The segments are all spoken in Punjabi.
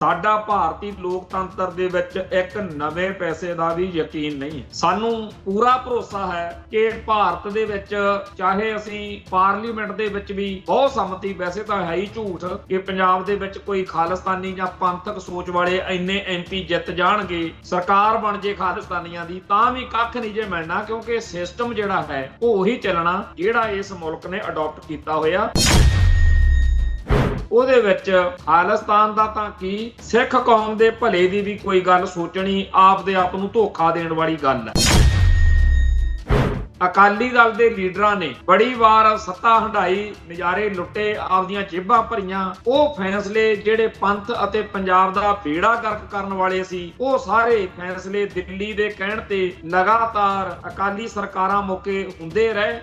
ਸਾਡਾ ਭਾਰਤੀ ਲੋਕਤੰਤਰ ਦੇ ਵਿੱਚ ਇੱਕ ਨਵੇਂ ਪੈਸੇ ਦਾ ਵੀ ਯਕੀਨ ਨਹੀਂ ਹੈ। ਸਾਨੂੰ ਪੂਰਾ ਭਰੋਸਾ ਹੈ ਕਿ ਭਾਰਤ ਦੇ ਵਿੱਚ ਚਾਹੇ ਅਸੀਂ ਪਾਰਲੀਮੈਂਟ ਦੇ ਵਿੱਚ ਵੀ ਬਹੁਤ ਸੰਮਤੀ, ਵੈਸੇ ਤਾਂ ਹੈ ਹੀ ਝੂਠ ਕਿ ਪੰਜਾਬ ਦੇ ਵਿੱਚ ਕੋਈ ਖਾਲਿਸਤਾਨੀ ਜਾਂ ਪੰਥਕ ਸੋਚ ਵਾਲੇ ਇੰਨੇ ਐਮਪੀ ਜਿੱਤ ਜਾਣਗੇ, ਸਰਕਾਰ ਬਣ ਜੇ ਖਾਲਿਸਤਾਨੀਆਂ ਦੀ, ਤਾਂ ਵੀ ਕੱਖ ਨਹੀਂ ਜੇ ਮਿਲਣਾ, ਕਿਉਂਕਿ ਸਿਸਟਮ ਜਿਹੜਾ ਹੈ ਉਹ ਉਹੀ ਚੱਲਣਾ ਜਿਹੜਾ ਇਸ ਮੁਲਕ ਨੇ ਅਡਾਪਟ ਕੀਤਾ ਹੋਇਆ। ਉਹਦੇ ਵਿੱਚ ਖਾਲਿਸਤਾਨ ਦਾ ਤਾਂ ਕੀ, ਸਿੱਖ ਕੌਮ ਦੇ ਭਲੇ ਦੀ ਵੀ ਕੋਈ ਗੱਲ ਸੋਚਣੀ ਆਪ ਦੇ ਆਪ ਨੂੰ ਧੋਖਾ ਦੇਣ ਵਾਲੀ ਗੱਲ ਹੈ। ਅਕਾਲੀ ਦਲ ਦੇ ਲੀਡਰਾਂ ਨੇ ਬੜੀ ਵਾਰ ਸੱਤਾ ਹੰਢਾਈ, ਨਜ਼ਾਰੇ ਲੁੱਟੇ, ਆਪਦੀਆਂ ਜੇਬਾਂ ਭਰੀਆਂ। ਉਹ ਫੈਸਲੇ ਜਿਹੜੇ ਪੰਥ ਅਤੇ ਪੰਜਾਬ ਦਾ ਬੇੜਾ ਗਰਕ ਕਰਨ ਵਾਲੇ ਸੀ, ਉਹ ਸਾਰੇ ਫੈਸਲੇ ਦਿੱਲੀ ਦੇ ਕਹਿਣ ਤੇ ਲਗਾਤਾਰ ਅਕਾਲੀ ਸਰਕਾਰਾਂ ਮੌਕੇ ਹੁੰਦੇ ਰਹੇ।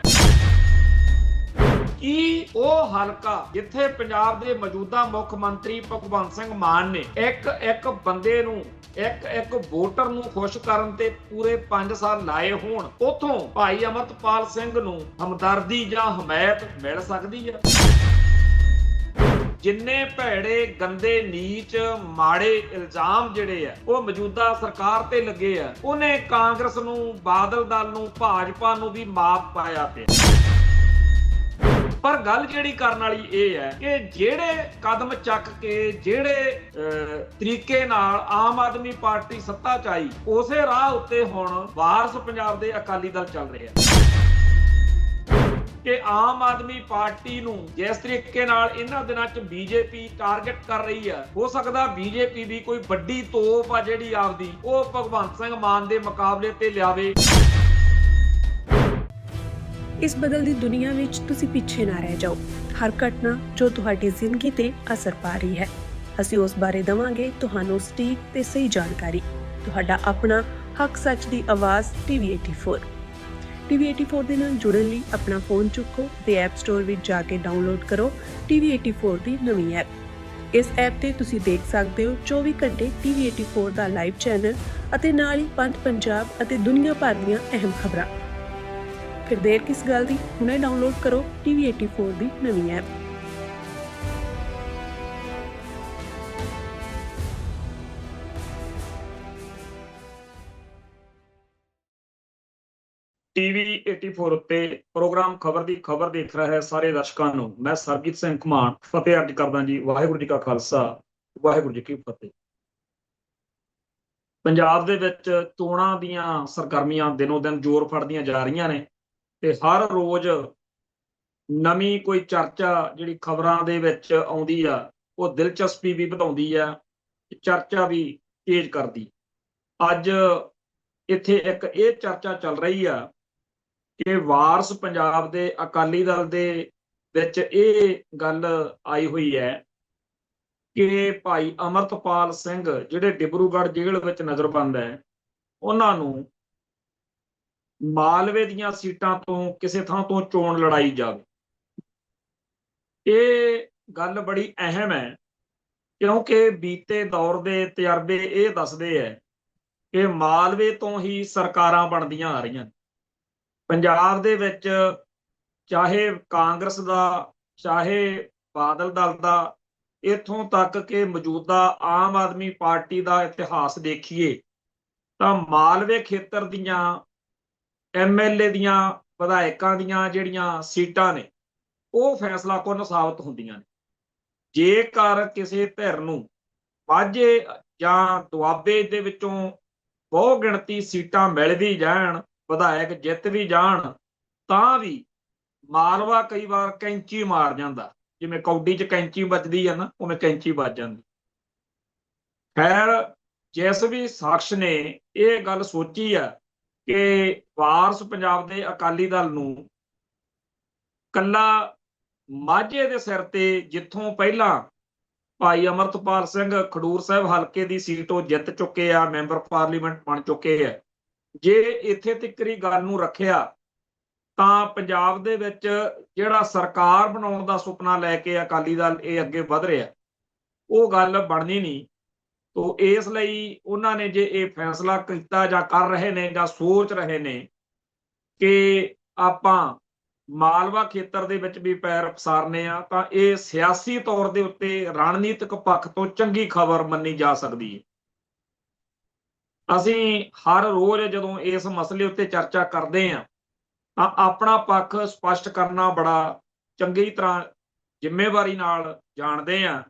ਕਿ ਉਹ ਹਲਕਾ ਜਿੱਥੇ ਪੰਜਾਬ ਦੇ ਮੌਜੂਦਾ ਮੁੱਖ ਮੰਤਰੀ ਭਗਵੰਤ ਸਿੰਘ ਮਾਨ ਨੇ ਇੱਕ ਬੰਦੇ ਨੂੰ, ਇੱਕ ਵੋਟਰ ਨੂੰ ਖੁਸ਼ ਕਰਨ ਤੇ ਪੂਰੇ 5 ਸਾਲ ਲਾਏ ਹੋਣ, ਉਥੋਂ ਭਾਈ ਅਮਰਤਪਾਲ ਸਿੰਘ ਨੂੰ ਹਮਦਰਦੀ ਜਾਂ ਹਮਾਇਤ ਮਿਲ ਸਕਦੀ ਹੈ? ਜਿੰਨੇ ਭੈੜੇ, ਗੰਦੇ, ਨੀਚ, ਮਾੜੇ ਇਲਜ਼ਾਮ ਜਿਹੜੇ ਆ ਉਹ ਮੌਜੂਦਾ ਸਰਕਾਰ ਤੇ ਲੱਗੇ ਆ, ਉਹਨੇ ਕਾਂਗਰਸ ਨੂੰ, ਬਾਦਲ ਦਲ ਨੂੰ, ਭਾਜਪਾ ਨੂੰ ਵੀ ਮਾਫ ਪਾਇਆ ਪਿਆ। ਪਰ ਗੱਲ ਜਿਹੜੀ ਕਰਨ ਵਾਲੀ ਇਹ ਹੈ ਕਿ ਜਿਹੜੇ ਕਦਮ ਚੱਕ ਕੇ, ਜਿਹੜੇ ਤਰੀਕੇ ਨਾਲ ਆਮ ਆਦਮੀ ਪਾਰਟੀ ਸੱਤਾ 'ਚ ਆਈ, ਉਸੇ ਰਾਹ ਉੱਤੇ ਹੁਣ ਵਾਰਸ ਪੰਜਾਬ ਦੇ ਅਕਾਲੀ ਦਲ ਚੱਲ ਰਹੇ ਆ। ਕਿ ਆਮ ਆਦਮੀ ਪਾਰਟੀ ਨੂੰ ਜਿਸ ਤਰੀਕੇ ਨਾਲ ਇਹਨਾਂ ਦਿਨਾਂ 'ਚ ਬੀਜੇਪੀ ਟਾਰਗੇਟ ਕਰ ਰਹੀ ਹੈ, ਹੋ ਸਕਦਾ ਬੀਜੇਪੀ ਵੀ ਕੋਈ ਵੱਡੀ ਤੋਪ ਆ ਜਿਹੜੀ ਆਪਦੀ, ਉਹ ਭਗਵੰਤ ਸਿੰਘ ਮਾਨ ਦੇ ਮੁਕਾਬਲੇ ਤੇ ਲਿਆਵੇ। ਇਸ ਬਦਲਦੀ ਦੁਨੀਆ ਵਿੱਚ ਤੁਸੀਂ ਪਿੱਛੇ ਨਾ ਰਹਿ ਜਾਓ। ਹਰ ਘਟਨਾ ਜੋ ਤੁਹਾਡੀ ਜ਼ਿੰਦਗੀ ਤੇ ਅਸਰ ਪਾ ਰਹੀ ਹੈ, ਅਸੀਂ ਉਸ ਬਾਰੇ ਦਵਾਂਗੇ ਤੁਹਾਨੂੰ ਸਟੀਕ ਤੇ ਸਹੀ ਜਾਣਕਾਰੀ। ਤੁਹਾਡਾ ਆਪਣਾ ਹੱਕ ਸੱਚ ਦੀ ਆਵਾਜ਼ ਟੀਵੀ 84। ਟੀਵੀ 84 ਦੇ ਨਾਲ ਜੁੜਨ ਲਈ ਆਪਣਾ ਫੋਨ ਚੁੱਕੋ ਤੇ ਐਪ ਸਟੋਰ ਵਿੱਚ ਜਾ ਕੇ ਡਾਊਨਲੋਡ ਕਰੋ ਟੀਵੀ 84 ਦੀ ਨਵੀਂ ਐਪ। ਇਸ ਐਪ ਤੇ ਤੁਸੀਂ ਦੇਖ ਸਕਦੇ ਹੋ 24 ਘੰਟੇ ਟੀਵੀ 84 ਦਾ ਲਾਈਵ ਚੈਨਲ ਅਤੇ ਨਾਲ ਹੀ ਪੰਜ ਪੰਜਾਬ ਅਤੇ ਦੁਨੀਆ ਭਰ ਦੀਆਂ ਅਹਿਮ ਖਬਰਾਂ। ਫਿਰ ਦੇਰ ਕਿਸ ਗੱਲ ਦੀ, ਹੁਣੇ ਡਾਊਨਲੋਡ ਕਰੋ ਟੀਵੀ 84 ਦੀ ਨਵੀਂ ਐਪ। ਟੀਵੀ 84 ਉੱਤੇ ਪ੍ਰੋਗਰਾਮ ਖਬਰ ਦੀ ਖਬਰ ਦੇਖ ਰਿਹਾ ਹੈ ਸਾਰੇ ਦਰਸ਼ਕਾਂ ਨੂੰ ਮੈਂ ਸਰਬਜੀਤ ਸਿੰਘ ਘੁਮਾਣ ਫਤਿਹ ਅਰਜ ਕਰਦਾ ਜੀ। ਵਾਹਿਗੁਰੂ ਜੀ ਕਾ ਖਾਲਸਾ, ਵਾਹਿਗੁਰੂ ਜੀ ਕੀ ਫਤਿਹ। ਪੰਜਾਬ ਦੇ ਵਿੱਚ ਚੋਣਾਂ ਦੀਆਂ ਸਰਗਰਮੀਆਂ ਦਿਨੋਂ ਦਿਨ ਜ਼ੋਰ ਫੜਦੀਆਂ ਜਾ ਰਹੀਆਂ ਨੇ ਤੇ ਹਰ ਰੋਜ਼ ਨਵੀਂ ਕੋਈ ਚਰਚਾ ਜਿਹੜੀ ਖਬਰਾਂ ਦੇ ਵਿੱਚ ਆਉਂਦੀ ਆ, ਉਹ ਦਿਲਚਸਪੀ ਵੀ ਵਧਾਉਂਦੀ ਆ, ਚਰਚਾ ਵੀ ਤੇਜ਼ ਕਰਦੀ। ਅੱਜ ਇੱਥੇ ਇੱਕ ਇਹ ਚਰਚਾ ਚੱਲ ਰਹੀ ਆ ਕਿ ਵਾਰਸ ਪੰਜਾਬ ਦੇ ਅਕਾਲੀ ਦਲ ਦੇ ਵਿੱਚ ਇਹ ਗੱਲ ਆਈ ਹੋਈ ਹੈ ਕਿ ਭਾਈ ਅਮਰਤਪਾਲ ਸਿੰਘ ਜਿਹੜੇ ਡਿਬਰੂਗੜ੍ਹ ਜੇਲ੍ਹ ਵਿੱਚ ਨਜ਼ਰਬੰਦ ਹੈ, ਉਹਨਾਂ ਨੂੰ ਮਾਲਵੇ ਦੀਆਂ ਸੀਟਾਂ ਤੋਂ ਕਿਸੇ ਥਾਂ ਤੋਂ ਚੋਣ ਲੜਾਈ ਜਾਵੇ। ਇਹ ਗੱਲ ਬੜੀ ਅਹਿਮ ਹੈ ਕਿਉਂਕਿ ਬੀਤੇ ਦੌਰ ਦੇ ਤਜਰਬੇ ਇਹ ਦੱਸਦੇ ਹੈ ਕਿ ਮਾਲਵੇ ਤੋਂ ਹੀ ਸਰਕਾਰਾਂ ਬਣਦੀਆਂ ਆ ਰਹੀਆਂ। ਪੰਜਾਬ ਦੇ ਵਿੱਚ ਚਾਹੇ ਕਾਂਗਰਸ ਦਾ, ਚਾਹੇ ਬਾਦਲ ਦਲ ਦਾ, ਇੱਥੋਂ ਤੱਕ ਕਿ ਮੌਜੂਦਾ ਆਮ ਆਦਮੀ ਪਾਰਟੀ ਦਾ ਇਤਿਹਾਸ ਦੇਖੀਏ ਤਾਂ ਮਾਲਵੇ ਖੇਤਰ ਦੀਆਂ ਐਮਐਲਏ ਦੀਆਂ, ਵਿਧਾਇਕਾਂ ਦੀਆਂ ਜਿਹੜੀਆਂ ਸੀਟਾਂ ਨੇ, ਉਹ ਫੈਸਲਾ ਕੁੰਨ ਸਾਬਤ ਹੁੰਦੀਆਂ ਨੇ। ਜੇਕਰ ਕਿਸੇ ਧਿਰ ਨੂੰ ਮਾਝੇ ਜਾਂ ਦੁਆਬੇ ਦੇ ਵਿੱਚੋਂ ਬਹੁ ਗਿਣਤੀ ਸੀਟਾਂ ਮਿਲ ਵੀ ਜਾਣ, ਵਿਧਾਇਕ ਜਿੱਤ ਵੀ ਜਾਣ, ਤਾਂ ਵੀ ਮਾਲਵਾ ਕਈ ਵਾਰ ਕੈਂਚੀ ਮਾਰ ਜਾਂਦਾ, ਜਿਵੇਂ ਕੌਡੀ 'ਚ ਕੈਂਚੀ ਵੱਜਦੀ ਆ ਨਾ, ਉਵੇਂ ਕੈਂਚੀ ਵੱਜ ਜਾਂਦੀ। ਖੈਰ, ਜਿਸ ਵੀ ਸ਼ਖਸ ਨੇ ਇਹ ਗੱਲ ਸੋਚੀ ਆ ਕਿ ਵਾਰਸ ਪੰਜਾਬ ਦੇ ਅਕਾਲੀ ਦਲ ਨੂੰ ਕੱਲਾ ਮਾਝੇ ਦੇ ਸਿਰ ਤੇ, ਜਿੱਥੋਂ ਪਹਿਲਾਂ ਭਾਈ ਅਮਰਤਪਾਲ ਸਿੰਘ ਖਡੂਰ ਸਾਹਿਬ ਹਲਕੇ ਦੀ ਸੀਟੋਂ ਜਿੱਤ ਚੁੱਕੇ ਆ, ਮੈਂਬਰ ਪਾਰਲੀਮੈਂਟ ਬਣ ਚੁੱਕੇ ਆ, ਜੇ ਇੱਥੇ ਤੱਕ ਗੱਲ ਨੂੰ ਰੱਖਿਆ ਤਾਂ ਪੰਜਾਬ ਦੇ ਵਿੱਚ ਜਿਹੜਾ ਸਰਕਾਰ ਬਣਾਉਣ ਦਾ ਸੁਪਨਾ ਲੈ ਕੇ ਅਕਾਲੀ ਦਲ ਇਹ ਅੱਗੇ ਵਧ ਰਿਹਾ, ਉਹ ਗੱਲ ਬਣਨੀ ਨਹੀਂ। ਤੋ ਇਸ ਲਈ ਉਹਨਾਂ ਨੇ ਜੇ ਇਹ ਫੈਸਲਾ ਕੀਤਾ ਜਾਂ ਕਰ ਰਹੇ ਨੇ ਜਾਂ ਸੋਚ ਰਹੇ ਨੇ ਕਿ ਆਪਾਂ ਮਾਲਵਾ ਖੇਤਰ ਦੇ ਵਿੱਚ ਵੀ ਪੈਰ ਪਸਾਰਨੇ ਆ ਤਾਂ ਇਹ ਸਿਆਸੀ ਤੌਰ ਦੇ ਉੱਤੇ ਰਣਨੀਤਿਕ ਪੱਖ ਤੋਂ ਚੰਗੀ ਖਬਰ ਮੰਨੀ ਜਾ ਸਕਦੀ ਹੈ। ਅਸੀਂ ਹਰ ਰੋਜ਼ ਜਦੋਂ ਇਸ ਮਸਲੇ ਉੱਤੇ ਚਰਚਾ ਕਰਦੇ ਹਾਂ ਤਾਂ ਆਪਣਾ ਪੱਖ ਸਪਸ਼ਟ ਕਰਨਾ ਬੜਾ ਚੰਗੀ ਤਰ੍ਹਾਂ ਜ਼ਿੰਮੇਵਾਰੀ ਨਾਲ ਜਾਣਦੇ ਹਾਂ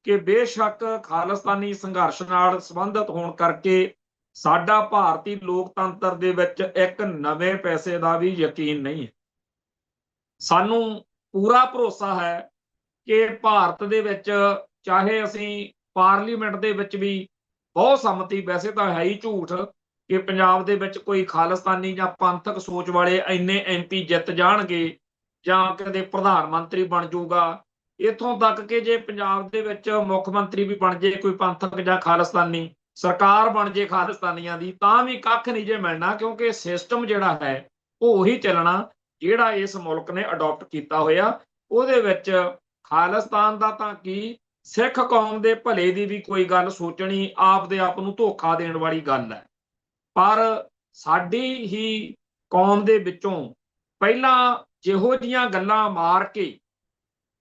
ਕਿ ਬੇਸ਼ੱਕ ਖਾਲਿਸਤਾਨੀ ਸੰਘਰਸ਼ ਨਾਲ ਸੰਬੰਧਿਤ ਹੋਣ ਕਰਕੇ ਸਾਡਾ ਭਾਰਤੀ ਲੋਕਤੰਤਰ ਦੇ ਵਿੱਚ ਇੱਕ ਨਵੇਂ ਪੈਸੇ ਦਾ ਵੀ ਯਕੀਨ ਨਹੀਂ ਹੈ। ਸਾਨੂੰ ਪੂਰਾ ਭਰੋਸਾ ਹੈ ਕਿ ਭਾਰਤ ਦੇ ਵਿੱਚ ਚਾਹੇ ਅਸੀਂ ਪਾਰਲੀਮੈਂਟ ਦੇ ਵਿੱਚ ਵੀ ਬਹੁਤ ਸੰਮਤੀ, ਵੈਸੇ ਤਾਂ ਹੈ ਹੀ ਝੂਠ ਕਿ ਪੰਜਾਬ ਦੇ ਵਿੱਚ ਕੋਈ ਖਾਲਿਸਤਾਨੀ ਜਾਂ ਪੰਥਕ ਸੋਚ ਵਾਲੇ ਇੰਨੇ ਐਮਪੀ ਜਿੱਤ ਜਾਣਗੇ ਜਾਂ ਕਦੇ ਪ੍ਰਧਾਨ ਮੰਤਰੀ ਬਣ ਜਾਊਗਾ। ਇੱਥੋਂ ਤੱਕ ਕਿ ਜੇ ਪੰਜਾਬ ਦੇ ਵਿੱਚ ਮੁੱਖ ਮੰਤਰੀ ਵੀ ਬਣ ਜੇ ਕੋਈ ਪੰਥਕ ਜਾਂ ਖਾਲਿਸਤਾਨੀ, ਸਰਕਾਰ ਬਣ ਜੇ ਖਾਲਿਸਤਾਨੀਆਂ ਦੀ, ਤਾਂ ਵੀ ਕੱਖ ਨਹੀਂ ਜੇ ਮਿਲਣਾ, ਕਿਉਂਕਿ ਸਿਸਟਮ ਜਿਹੜਾ ਹੈ ਉਹ ਉਹੀ ਚੱਲਣਾ ਜਿਹੜਾ ਇਸ ਮੁਲਕ ਨੇ ਅਡਾਪਟ ਕੀਤਾ ਹੋਇਆ। ਉਹਦੇ ਵਿੱਚ ਖਾਲਿਸਤਾਨ ਦਾ ਤਾਂ ਕੀ, ਸਿੱਖ ਕੌਮ ਦੇ ਭਲੇ ਦੀ ਵੀ ਕੋਈ ਗੱਲ ਸੋਚਣੀ ਆਪਦੇ ਆਪ ਨੂੰ ਧੋਖਾ ਦੇਣ ਵਾਲੀ ਗੱਲ ਹੈ। ਪਰ ਸਾਡੀ ਹੀ ਕੌਮ ਦੇ ਵਿੱਚੋਂ ਪਹਿਲਾਂ ਜਿਹੋ ਜਿਹੀਆਂ ਗੱਲਾਂ ਮਾਰ ਕੇ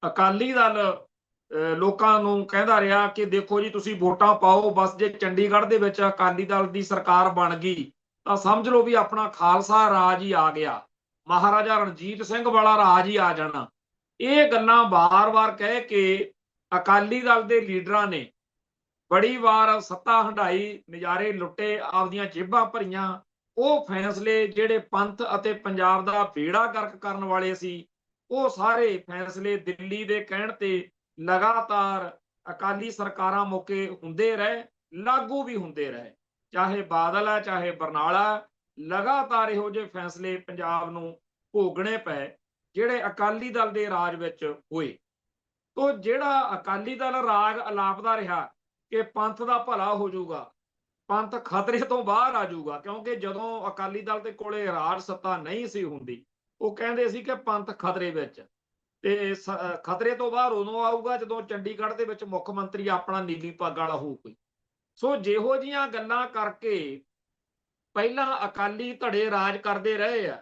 ਅਕਾਲੀ ਦਲ ਲੋਕਾਂ ਨੂੰ ਕਹਿੰਦਾ ਰਿਹਾ ਕਿ ਦੇਖੋ ਜੀ ਤੁਸੀਂ ਵੋਟਾਂ ਪਾਓ, ਬਸ ਜੇ ਚੰਡੀਗੜ੍ਹ ਦੇ ਵਿੱਚ ਅਕਾਲੀ ਦਲ ਦੀ ਸਰਕਾਰ ਬਣ ਗਈ ਤਾਂ ਸਮਝ ਲਓ ਵੀ ਆਪਣਾ ਖਾਲਸਾ ਰਾਜ ਹੀ ਆ ਗਿਆ, ਮਹਾਰਾਜਾ ਰਣਜੀਤ ਸਿੰਘ ਵਾਲਾ ਰਾਜ ਹੀ ਆ ਜਾਣਾ। ਇਹ ਗੱਲਾਂ ਵਾਰ-ਵਾਰ ਕਹਿ ਕੇ ਅਕਾਲੀ ਦਲ ਦੇ ਲੀਡਰਾਂ ਨੇ ਬੜੀ ਵਾਰ ਸੱਤਾ ਹੰਢਾਈ, ਨਜ਼ਾਰੇ ਲੁੱਟੇ, ਆਪਦੀਆਂ ਜੇਬਾਂ ਭਰੀਆਂ। ਉਹ ਫੈਸਲੇ ਜਿਹੜੇ ਪੰਥ ਅਤੇ ਪੰਜਾਬ ਦਾ ਬੇੜਾ ਗਰਕ ਕਰਨ ਵਾਲੇ ਸੀ, ਉਹ ਸਾਰੇ ਫੈਸਲੇ ਦਿੱਲੀ ਦੇ ਕਹਿਣ ਤੇ ਲਗਾਤਾਰ ਅਕਾਲੀ ਸਰਕਾਰਾਂ ਮੌਕੇ ਹੁੰਦੇ ਰਹੇ, ਲਾਗੂ ਵੀ ਹੁੰਦੇ ਰਹੇ, ਚਾਹੇ ਬਾਦਲ ਹੈ ਚਾਹੇ ਬਰਨਾਲਾ, ਲਗਾਤਾਰ ਇਹੋ ਜਿਹੇ ਫੈਸਲੇ ਪੰਜਾਬ ਨੂੰ ਭੋਗਣੇ ਪਏ ਜਿਹੜੇ ਅਕਾਲੀ ਦਲ ਦੇ ਰਾਜ ਵਿੱਚ ਹੋਏ। ਤੋ ਜਿਹੜਾ ਅਕਾਲੀ ਦਲ ਰਾਗ ਅਲਾਪਦਾ ਰਿਹਾ ਕਿ ਪੰਥ ਦਾ ਭਲਾ ਹੋ ਜਾਊਗਾ, ਪੰਥ ਖਤਰੇ ਤੋਂ ਬਾਹਰ ਆ ਜਾਊਗਾ, ਕਿਉਂਕਿ ਜਦੋਂ ਅਕਾਲੀ ਦਲ ਦੇ ਕੋਲੇ ਰਾਜ ਸੱਤਾ ਨਹੀਂ ਸੀ ਹੁੰਦੀ, ਉਹ ਕਹਿੰਦੇ ਸੀ ਕਿ ਪੰਥ ਖਤਰੇ ਵਿੱਚ, ਤੇ ਖਤਰੇ ਤੋਂ ਬਾਹਰ ਉਦੋਂ ਆਊਗਾ ਜਦੋਂ ਚੰਡੀਗੜ੍ਹ ਦੇ ਵਿੱਚ ਮੁੱਖ ਮੰਤਰੀ ਆਪਣਾ ਨੀਲੀ ਪੱਗ ਵਾਲਾ ਹੋਊ ਕੋਈ। ਸੋ ਜਿਹੋ ਜਿਹੀਆਂ ਗੱਲਾਂ ਕਰਕੇ ਪਹਿਲਾਂ ਅਕਾਲੀ ਧੜੇ ਰਾਜ ਕਰਦੇ ਰਹੇ ਆ,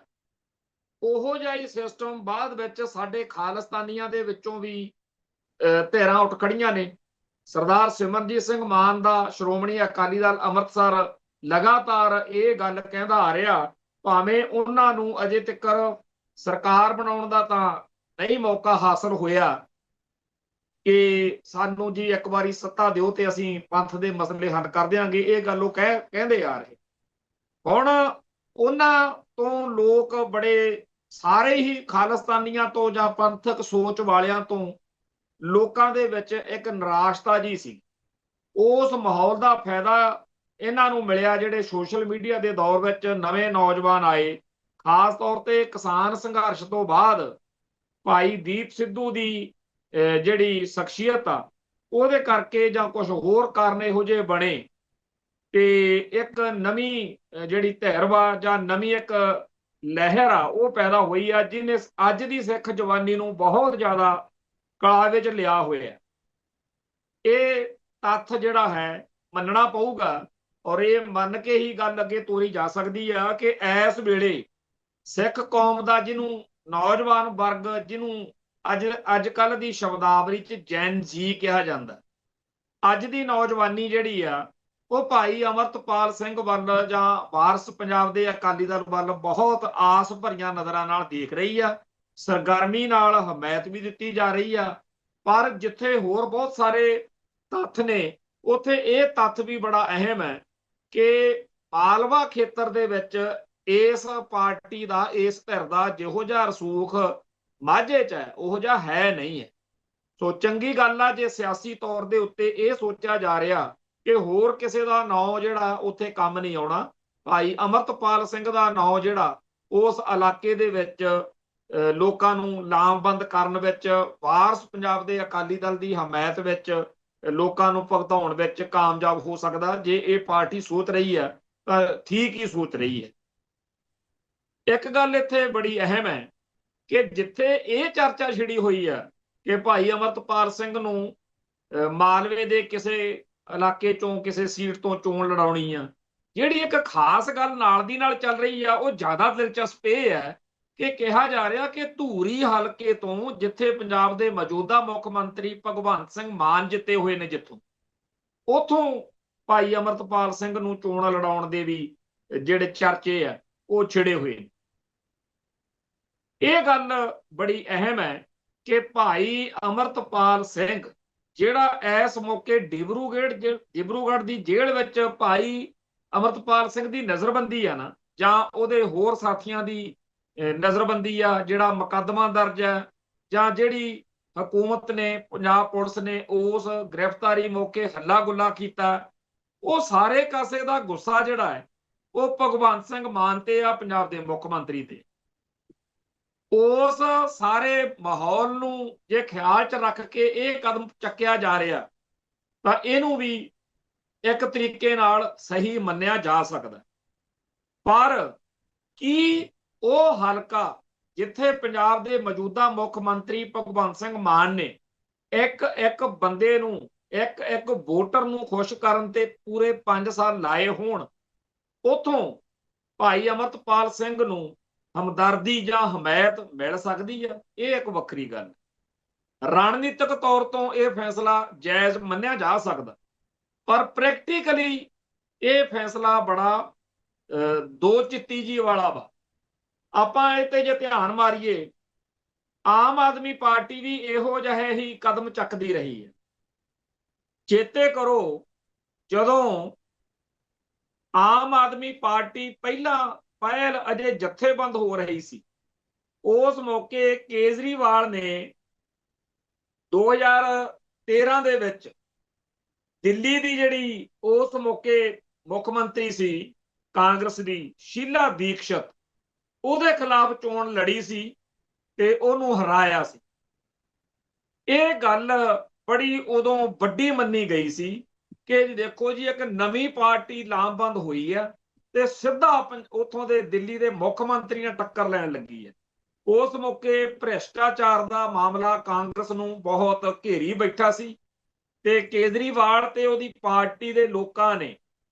ਉਹੋ ਜਿਹਾ ਹੀ ਸਿਸਟਮ ਬਾਅਦ ਵਿੱਚ ਸਾਡੇ ਖਾਲਿਸਤਾਨੀਆਂ ਦੇ ਵਿੱਚੋਂ ਵੀ ਧਿਰਾਂ ਉੱਠ ਖੜੀਆਂ ਨੇ। ਸਰਦਾਰ ਸਿਮਰਨਜੀਤ ਸਿੰਘ ਮਾਨ ਦਾ ਸ਼੍ਰੋਮਣੀ ਅਕਾਲੀ ਦਲ ਅੰਮ੍ਰਿਤਸਰ ਲਗਾਤਾਰ ਇਹ ਗੱਲ ਕਹਿੰਦਾ ਆ ਰਿਹਾ, ਭਾਵੇਂ ਉਹਨਾਂ ਨੂੰ ਅਜੇ ਤੱਕ ਸਰਕਾਰ ਬਣਾਉਣ ਦਾ ਤਾਂ ਨਹੀਂ ਮੌਕਾ ਹਾਸਲ ਹੋਇਆ ਕਿ ਸਾਨੂੰ ਜੀ ਇੱਕ ਵਾਰੀ ਸੱਤਾ ਦਿਓ ਤੇ ਅਸੀਂ ਪੰਥ ਦੇ ਮਸਲੇ ਹੱਲ ਕਰ ਦਿਆਂਗੇ, ਇਹ ਗੱਲ ਉਹ ਕਹਿੰਦੇ ਆ ਰਹੇ। ਹੁਣ ਉਹਨਾਂ ਤੋਂ ਲੋਕ ਬੜੇ ਸਾਰੇ ਹੀ ਖਾਲਿਸਤਾਨੀਆਂ ਤੋਂ ਜਾਂ ਪੰਥਕ ਸੋਚ ਵਾਲਿਆਂ ਤੋਂ ਲੋਕਾਂ ਦੇ ਵਿੱਚ ਇੱਕ ਨਿਰਾਸ਼ਤਾ ਜੀ ਸੀ। ਉਸ ਮਾਹੌਲ ਦਾ ਫਾਇਦਾ ਇਹਨਾਂ ਨੂੰ ਮਿਲਿਆ ਜਿਹੜੇ ਸੋਸ਼ਲ ਮੀਡੀਆ ਦੇ ਦੌਰ ਵਿੱਚ ਨਵੇਂ ਨੌਜਵਾਨ ਆਏ, ਖਾਸ ਤੌਰ ਤੇ ਕਿਸਾਨ ਸੰਘਰਸ਼ ਤੋਂ ਬਾਅਦ ਭਾਈ ਦੀਪ ਸਿੱਧੂ ਦੀ ਜਿਹੜੀ ਸ਼ਖਸੀਅਤ ਆ ਉਹਦੇ ਕਰਕੇ ਜਾਂ ਕੁਝ ਹੋਰ ਕਾਰਨ ਇਹੋ ਜਿਹੇ ਬਣੇ ਕਿ ਇੱਕ ਨਵੀਂ ਜਿਹੜੀ ਧਿਰ ਵਾ ਜਾਂ ਨਵੀਂ ਇੱਕ ਲਹਿਰ ਆ ਉਹ ਪੈਦਾ ਹੋਈ ਆ, ਜਿਹਨੇ ਅੱਜ ਦੀ ਸਿੱਖ ਜਵਾਨੀ ਨੂੰ ਬਹੁਤ ਜ਼ਿਆਦਾ ਕਲਾ ਵਿੱਚ ਲਿਆ ਹੋਇਆ। ਇਹ ਤੱਥ ਜਿਹੜਾ ਹੈ ਮੰਨਣਾ ਪਊਗਾ, ਔਰ ਇਹ ਮੰਨ ਕੇ ਹੀ ਗੱਲ ਅੱਗੇ ਤੋਰੀ ਜਾ ਸਕਦੀ ਆ ਕਿ ਇਸ ਵੇਲੇ ਸਿੱਖ ਕੌਮ ਦਾ, ਜਿਹਨੂੰ ਨੌਜਵਾਨ ਵਰਗ, ਜਿਹਨੂੰ ਅੱਜ ਕੱਲ ਦੀ ਸ਼ਬਦਾਵਲੀ 'ਚ ਜੈਨ ਜੀ ਕਿਹਾ ਜਾਂਦਾ, ਅੱਜ ਦੀ ਨੌਜਵਾਨੀ ਜਿਹੜੀ ਆ ਉਹ ਭਾਈ ਅਮਰਤਪਾਲ ਸਿੰਘ ਵੱਲ ਜਾਂ ਵਾਰਸ ਪੰਜਾਬ ਦੇ ਅਕਾਲੀ ਦਲ ਵੱਲ ਬਹੁਤ ਆਸ ਭਰੀਆਂ ਨਜ਼ਰਾਂ ਨਾਲ ਦੇਖ ਰਹੀ ਆ, ਸਰਗਰਮੀ ਨਾਲ ਹਮਾਇਤ ਵੀ ਦਿੱਤੀ ਜਾ ਰਹੀ ਆ। ਪਰ ਜਿੱਥੇ ਹੋਰ ਬਹੁਤ ਸਾਰੇ ਤੱਥ ਨੇ, ਉੱਥੇ ਇਹ ਤੱਥ ਵੀ ਬੜਾ ਅਹਿਮ ਹੈ ਕਿ ਮਾਲਵਾ ਖੇਤਰ ਦੇ ਵਿੱਚ ਇਸ ਪਾਰਟੀ ਦਾ, ਇਸ ਧਿਰ ਦਾ ਜਿਹੋ ਜਿਹਾ ਰਸੂਖ ਮਾਝੇ 'ਚ ਹੈ ਉਹੋ ਜਿਹਾ ਹੈ ਨਹੀਂ ਹੈ। ਸੋ ਚੰਗੀ ਗੱਲ ਆ ਜੇ ਸਿਆਸੀ ਤੌਰ ਦੇ ਉੱਤੇ ਇਹ ਸੋਚਿਆ ਜਾ ਰਿਹਾ ਕਿ ਹੋਰ ਕਿਸੇ ਦਾ ਨਾਂ ਜਿਹੜਾ ਉੱਥੇ ਕੰਮ ਨਹੀਂ ਆਉਣਾ, ਭਾਈ ਅਮਰਤਪਾਲ ਸਿੰਘ ਦਾ ਨਾਂ ਜਿਹੜਾ ਉਸ ਇਲਾਕੇ ਦੇ ਵਿੱਚ ਲੋਕਾਂ ਨੂੰ ਲਾਮਬੰਦ ਕਰਨ ਵਿੱਚ, ਵਾਰਸ ਪੰਜਾਬ ਦੇ ਅਕਾਲੀ ਦਲ ਦੀ ਹਮਾਇਤ ਵਿੱਚ ਲੋਕਾਂ ਨੂੰ ਭੁਗਤਾਉਣ ਵਿੱਚ ਕਾਮਯਾਬ ਹੋ ਸਕਦਾ। ਜੇ ਇਹ ਪਾਰਟੀ ਸੋਚ ਰਹੀ ਹੈ ਤਾਂ ਠੀਕ ਹੀ ਸੋਚ ਰਹੀ ਹੈ। ਇੱਕ ਗੱਲ ਇੱਥੇ ਬੜੀ ਅਹਿਮ ਹੈ ਕਿ ਜਿੱਥੇ ਇਹ ਚਰਚਾ ਛਿੜੀ ਹੋਈ ਹੈ ਕਿ ਭਾਈ ਅਮਰਤਪਾਲ ਸਿੰਘ ਨੂੰ ਮਾਲਵੇ ਦੇ ਕਿਸੇ ਇਲਾਕੇ ਚੋਂ ਕਿਸੇ ਸੀਟ ਤੋਂ ਚੋਣ ਲੜਾਉਣੀ ਆ, ਜਿਹੜੀ ਇੱਕ ਖਾਸ ਗੱਲ ਨਾਲ ਦੀ ਨਾਲ ਚੱਲ ਰਹੀ ਆ ਉਹ ਜ਼ਿਆਦਾ ਦਿਲਚਸਪ ਇਹ ਹੈ ਕਿ ਕਿਹਾ ਜਾ ਰਿਹਾ ਕਿ ਧੂਰੀ ਹਲਕੇ ਤੋਂ, ਜਿੱਥੇ ਪੰਜਾਬ ਦੇ ਮੌਜੂਦਾ ਮੁੱਖ ਮੰਤਰੀ ਭਗਵੰਤ ਸਿੰਘ ਮਾਨ ਜਿੱਤੇ ਹੋਏ ਨੇ, ਜਿੱਥੋਂ ਉਥੋਂ ਭਾਈ ਅਮਰਤਪਾਲ ਸਿੰਘ ਨੂੰ ਚੋਣ ਲੜਾਉਣ ਦੇ ਵੀ ਜਿਹੜੇ ਚਰਚੇ ਆ ਉਹ ਛਿੜੇ ਹੋਏ ਨੇ। ਇਹ ਗੱਲ ਬੜੀ ਅਹਿਮ ਹੈ ਕਿ ਭਾਈ ਅਮਰਤਪਾਲ ਸਿੰਘ ਜਿਹੜਾ ਇਸ ਮੌਕੇ ਡਿਬਰੂਗੜ੍ਹ ਦੀ ਜੇਲ੍ਹ ਵਿੱਚ ਭਾਈ ਅਮਰਤਪਾਲ ਸਿੰਘ ਦੀ ਨਜ਼ਰਬੰਦੀ ਆ ਨਾ, ਜਾਂ ਉਹਦੇ ਹੋਰ ਸਾਥੀਆਂ ਦੀ ਨਜ਼ਰਬੰਦੀ ਆ, ਜਿਹੜਾ ਮੁਕੱਦਮਾ ਦਰਜ ਹੈ, ਜਾਂ ਜਿਹੜੀ ਹਕੂਮਤ ਨੇ, ਪੰਜਾਬ ਪੁਲਿਸ ਨੇ ਉਸ ਗ੍ਰਿਫਤਾਰੀ ਮੌਕੇ ਹੱਲਾ ਗੁੱਲਾ ਕੀਤਾ, ਉਹ ਸਾਰੇ ਕਾਸੇ ਦਾ ਗੁੱਸਾ ਜਿਹੜਾ ਹੈ ਉਹ ਭਗਵੰਤ ਸਿੰਘ ਮਾਨ ਤੇ ਆ, ਪੰਜਾਬ ਦੇ ਮੁੱਖ ਮੰਤਰੀ ਤੇ। ਉਸ ਸਾਰੇ ਮਾਹੌਲ ਨੂੰ ਜੇ ਖਿਆਲ 'ਚ ਰੱਖ ਕੇ ਇਹ ਕਦਮ ਚੱਕਿਆ ਜਾ ਰਿਹਾ ਤਾਂ ਇਹਨੂੰ ਵੀ ਇੱਕ ਤਰੀਕੇ ਨਾਲ ਸਹੀ ਮੰਨਿਆ ਜਾ ਸਕਦਾ। ਪਰ ਕੀ ਉਹ ਹਲਕਾ ਜਿੱਥੇ ਪੰਜਾਬ ਦੇ ਮੌਜੂਦਾ ਮੁੱਖ ਮੰਤਰੀ ਭਗਵੰਤ ਸਿੰਘ ਮਾਨ ਨੇ ਇੱਕ ਬੰਦੇ ਨੂੰ, ਇੱਕ ਵੋਟਰ ਨੂੰ ਖੁਸ਼ ਕਰਨ ਤੇ ਪੂਰੇ 5 ਸਾਲ ਲਾਏ ਹੋਣ, ਉਥੋਂ ਭਾਈ ਅਮਰਤਪਾਲ ਸਿੰਘ ਨੂੰ ਹਮਦਰਦੀ ਜਾਂ ਹਮਾਇਤ ਮਿਲ ਸਕਦੀ ਹੈ? ਇਹ ਇੱਕ ਵੱਖਰੀ ਗੱਲ। ਰਣਨੀਤਿਕ ਤੌਰ ਤੋਂ ਇਹ ਫੈਸਲਾ ਜਾਇਜ਼ ਮੰਨਿਆ ਜਾ ਸਕਦਾ, ਪਰ ਪ੍ਰੈਕਟੀਕਲੀ ਇਹ ਫੈਸਲਾ ਬੜਾ ਦੋ ਚਿੱਤੀ ਜੀ ਵਾਲਾ ਵਾ। ਆਪਾਂ ਇਹ ਤੇ ਜੇ ਧਿਆਨ ਮਾਰੀਏ, ਆਮ ਆਦਮੀ ਪਾਰਟੀ ਵੀ ਇਹੋ ਜਿਹੇ ਹੀ ਕਦਮ ਚੱਕਦੀ ਰਹੀ ਹੈ। ਚੇਤੇ ਕਰੋ, ਜਦੋਂ ਆਮ ਆਦਮੀ ਪਾਰਟੀ ਪਹਿਲ ਅਜੇ ਜਥੇਬੰਦ ਹੋ ਰਹੀ ਸੀ, ਉਸ ਮੌਕੇ ਕੇਜਰੀਵਾਲ ਨੇ 2013 ਦੇ ਵਿੱਚ ਦਿੱਲੀ ਦੀ ਜਿਹੜੀ ਉਸ ਮੌਕੇ ਮੁੱਖ ਮੰਤਰੀ ਸੀ ਕਾਂਗਰਸ ਦੀ, ਸ਼ੀਲਾ ਦੀਕਸ਼ਤ, ਉਹਦੇ ਖਿਲਾਫ ਚੋਣ ਲੜੀ ਸੀ ਤੇ ਉਹਨੂੰ ਹਰਾਇਆ ਸੀ। ਇਹ ਗੱਲ ਬੜੀ ਉਦੋਂ ਵੱਡੀ ਮੰਨੀ ਗਈ ਸੀ ਕਿ ਦੇਖੋ ਜੀ, ਇੱਕ ਨਵੀਂ ਪਾਰਟੀ ਲਾਮਬੰਦ ਹੋਈ ਆ ਤੇ ਸਿੱਧਾ ਉੱਥੋਂ ਦੇ ਦਿੱਲੀ ਦੇ ਮੁੱਖ ਮੰਤਰੀ ਨਾਲ ਟੱਕਰ ਲੈਣ ਲੱਗੀ ਹੈ। ਉਸ ਮੌਕੇ ਭ੍ਰਿਸ਼ਟਾਚਾਰ ਦਾ ਮਾਮਲਾ ਕਾਂਗਰਸ ਨੂੰ ਬਹੁਤ ਘੇਰੀ ਬੈਠਾ ਸੀ ਤੇ ਕੇਜਰੀਵਾਲ ਤੇ ਉਹਦੀ ਪਾਰਟੀ ਦੇ ਲੋਕਾਂ ਨੇ